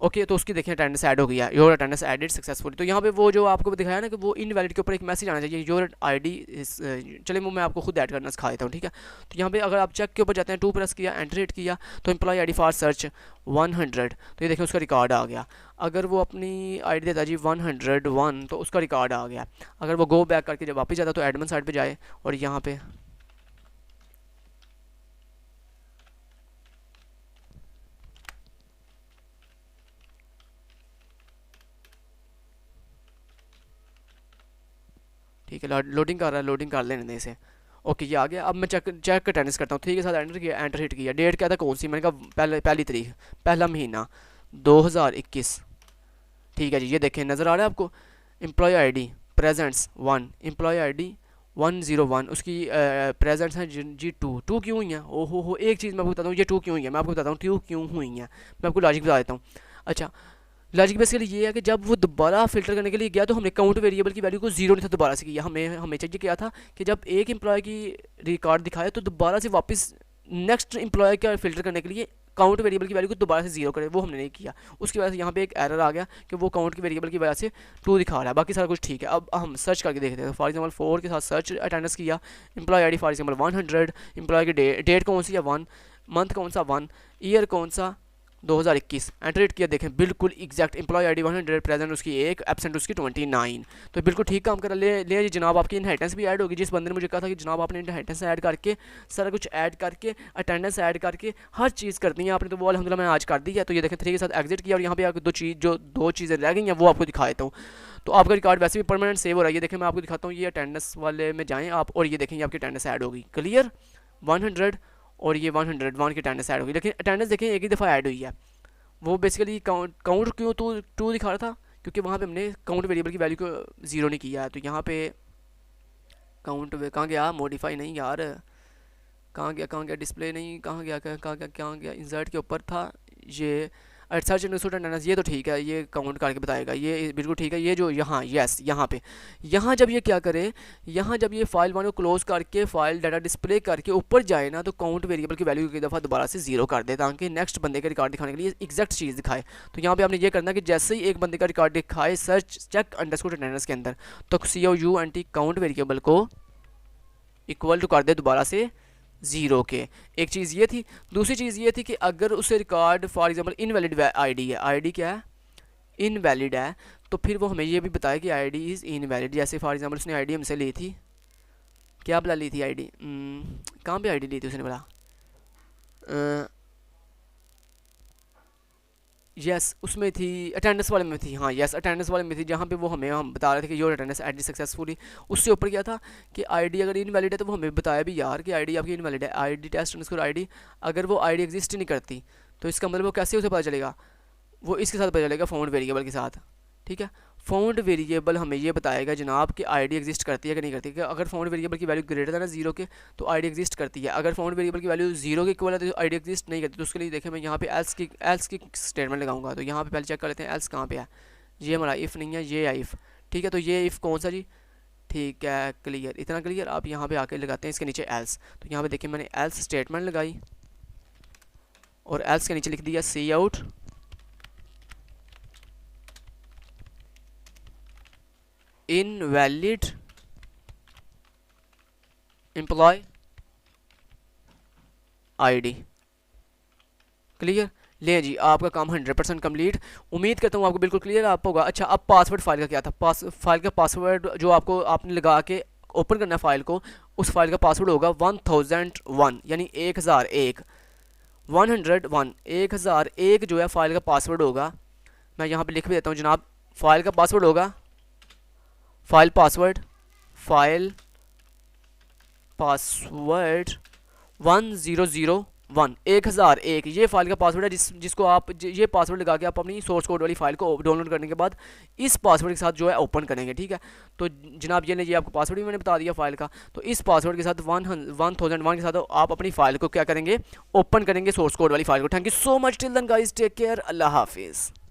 ओके, तो उसकी देखें अटेंडेंस ऐड हो गया, योर अटेंडेंस एडेड सक्सेसफुली। तो यहाँ पे वो जो आपको दिखाया ना कि वो इनवैलिड के ऊपर एक मैसेज आना चाहिए, योर आईडी। चले वो मैं आपको खुद ऐड करना सिखा देता हूँ, ठीक है। तो यहाँ पे अगर आप चेक के ऊपर जाते हैं 2 प्रेस किया, एंटर हिट किया, तो एम्प्लॉय आईडी फॉर सर्च 100, तो ये देखें उसका रिकॉर्ड आ गया। अगर वो अपनी आईडी देता जी 101 तो उसका रिकॉर्ड आ गया। अगर वो गो बैक करके जब वापस जाता तो एडमिन साइड पे जाए और यहाँ पे ठीक है, लोडिंग कर रहा है, लोडिंग कर लेने से। ओके, ये आ गया। अब मैं चेक अटेंडेंस करता हूँ। 3 के साथ एंटर हिट किया। डेट क्या था, कौन सी? मैंने कहा पहली तारीख, पहला महीना 2021। ठीक है जी, ये देखें नज़र आ रहा है आपको। Employ ID presents 1, employ ID 101, उसकी प्रेजेंट्स हैं जी 2 क्यों हुई हैं? ओहो, एक चीज़ मैं आपको बताता हूँ ये 2 क्यों हुई है, मैं आपको बताता हूँ 2 क्यों हुई हैं। मैं आपको लॉजिक बता देता हूँ। अच्छा, लॉजिक बेसिकली ये है कि जब वो दोबारा फिल्टर करने के लिए गया तो हमने काउंट वेरिएबल की वैल्यू को जीरो नहीं था दोबारा से किया। हमें चाहिए क्या था कि जब एक एम्प्लॉय की रिकॉर्ड दिखाए तो दोबारा से वापस नेक्स्ट एम्प्लॉय का फिल्टर करने के लिए काउंट वेरिएबल की वैल्यू को दोबारा से जीरो करे। वो हमने नहीं किया, उसकी वजह से यहाँ पे एक एरर आ गया कि वो काउंट की वेरिएबल की वजह से 2 दिखा रहा है। बाकी सारा कुछ ठीक है। अब हम सर्च करके देखते हैं। फॉर एग्जांपल 4 के साथ सर्च अटेंडेंस किया, employ ID for example 100, employ की डेट कौन सी है 1, मंथ कौन सा 1, ईयर कौन सा 2021। एंटर किया, देखें बिल्कुल एग्जैक्ट एम्प्लॉय आईडी 100, प्रेजेंट उसकी 1, एब्सेंट उसकी 29। तो बिल्कुल ठीक काम कर ले जी जनाब। आपकी इनहेरिटेंस भी ऐड होगी। जिस बंदे ने मुझे कहा था कि जनाब आपने इनहेरिटेंस ऐड करके सारा कुछ ऐड करके अटेंडेंस ऐड करके हर चीज़ कर दी है आपने, तो वो अल्हम्दुलिल्लाह मैं आज कर दी है। तो ये देखें 3 के साथ एग्जिट किया और यहाँ पे आपको दो चीज़ें रह गई हैं वो आपको दिखा देता हूँ। तो आपका रिकॉर्ड वैसे भी परमानेंट सेव हो रहा है। ये देखें मैं आपको दिखाता हूँ, ये अटेंडेंस वाले में जाएँ आप और ये देखें ये आपकी अटेंडेंस ऐड होगी, क्लियर। 100 और ये 101 की अटेंडेंस ऐड होगी। लेकिन अटेंडेंस देखें एक ही दफ़ा ऐड हुई है। वो बेसिकली काउंट क्यों 2 दिखा रहा था? क्योंकि वहाँ पे हमने काउंट वेरिएबल की वैल्यू को ज़ीरो नहीं किया है। तो यहाँ पे काउंट कहाँ गया? मॉडिफाई नहीं यार, कहाँ गया डिस्प्ले नहीं, कहाँ गया इंसर्ट के ऊपर था ये। सर्च एंड अटेंडेंस, ये तो ठीक है, ये काउंट करके बताएगा, ये बिल्कुल ठीक है। ये जो यहाँ यस यहाँ पे यहाँ जब ये क्या करे, यहाँ जब ये फाइल 1 को क्लोज करके फाइल डाटा डिस्प्ले करके ऊपर जाए ना तो काउंट वेरिएबल की वैल्यू की दफ़ा दोबारा से जीरो कर दे ताकि नेक्स्ट बंदे का रिकॉर्ड दिखाने के लिए एग्जैक्ट चीज़ दिखाए। तो यहाँ पे आपने ये करना कि जैसे ही एक बंदे का रिकॉर्ड दिखाए सर्च चेक अंडरस्कोर अटेंडेंस के अंदर तो COUNT काउंट वेरिएबल को इक्वल टू कर दे दोबारा से ज़ीरो के। एक चीज़ ये थी। दूसरी चीज़ ये थी कि अगर उसे record for example invalid ID है, आईडी क्या है? इनवैलिड है, तो फिर वो हमें ये भी बताया कि आईडी इज़ इनवैलिड। जैसे फॉर एग्जांपल उसने आईडी हमसे ली थी, क्या बुला ली थी आईडी, कहाँ पे आईडी ली थी उसने बोला, यस उसमें थी, अटेंडेंस वाले में थी, हाँ यस अटेंडेंस वाले में थी, जहाँ पे वो हमें हम बता रहे थे कि योर अटेंडेंस एडी सक्सेसफुली। उससे ऊपर क्या था कि आईडी अगर इनवैलिड है तो वो हमें बताया भी यार कि आईडी आपकी इनवैलिड है, आईडी टेस्ट अंडरस्कोर आईडी, अगर वो आईडी एग्जिस्ट ही नहीं करती तो इसका मतलब वो कैसे उसे पता चलेगा, वो इसके साथ पता चलेगा फाउंड वेरिएबल के साथ। ठीक है, फाउंड वेरिएबल हमें ये बताएगा जनाब कि आईडी एग्जिस्ट करती है कि नहीं करती है। अगर फाउंड वेरिएबल की वैल्यू ग्रेटर है जीरो के तो आईडी एग्जिस्ट करती है, अगर फाउंड वेरिएबल की वैल्यू जीरो के इक्वल है तो आईडी एग्जिस्ट नहीं करती। तो उसके लिए देखें मैं यहाँ पे एल्स की स्टेटमेंट लगाऊंगा, तो यहाँ पे पहले चेक कर लेते हैं एल्स कहाँ पे है। ये हमारा इफ़ नहीं है, ये है इफ़। ठीक है, तो ये इफ़ कौन सा जी, ठीक है क्लियर, इतना क्लियर। आप यहाँ पे आके लगाते हैं इसके नीचे एल्स, तो यहाँ पे देखिए मैंने एल्स स्टेटमेंट लगाई और एल्स के नीचे लिख दिया C out invalid employ ID. Clear, ले जी आपका काम 100% कंप्लीट। उम्मीद करता हूँ आपको बिल्कुल क्लियर आप होगा। अच्छा, अब पासवर्ड फाइल का क्या था, फाइल का पासवर्ड जो आपको आपने लगा के ओपन करना है फाइल को, उस फाइल का पासवर्ड होगा 1001 यानी 1001, 101 1001 जो है फाइल का पासवर्ड होगा। मैं यहाँ पे लिख भी देता हूँ जनाब, फाइल का पासवर्ड होगा, फाइल पासवर्ड 1001 1001, ये फाइल का पासवर्ड है जिसको आप ये पासवर्ड लगा के आप अपनी सोर्स कोड वाली फाइल को डाउनलोड करने के बाद इस पासवर्ड के साथ जो है ओपन करेंगे। ठीक है, तो जनाब ये लीजिए आपको पासवर्ड भी मैंने बता दिया फाइल का। तो इस पासवर्ड के साथ 1001 के साथ आप अपनी फाइल को क्या करेंगे, ओपन करेंगे सोर्स कोड वाली फाइल को। Thank you so much, till then guys, take care, अल्लाह हाफिज़।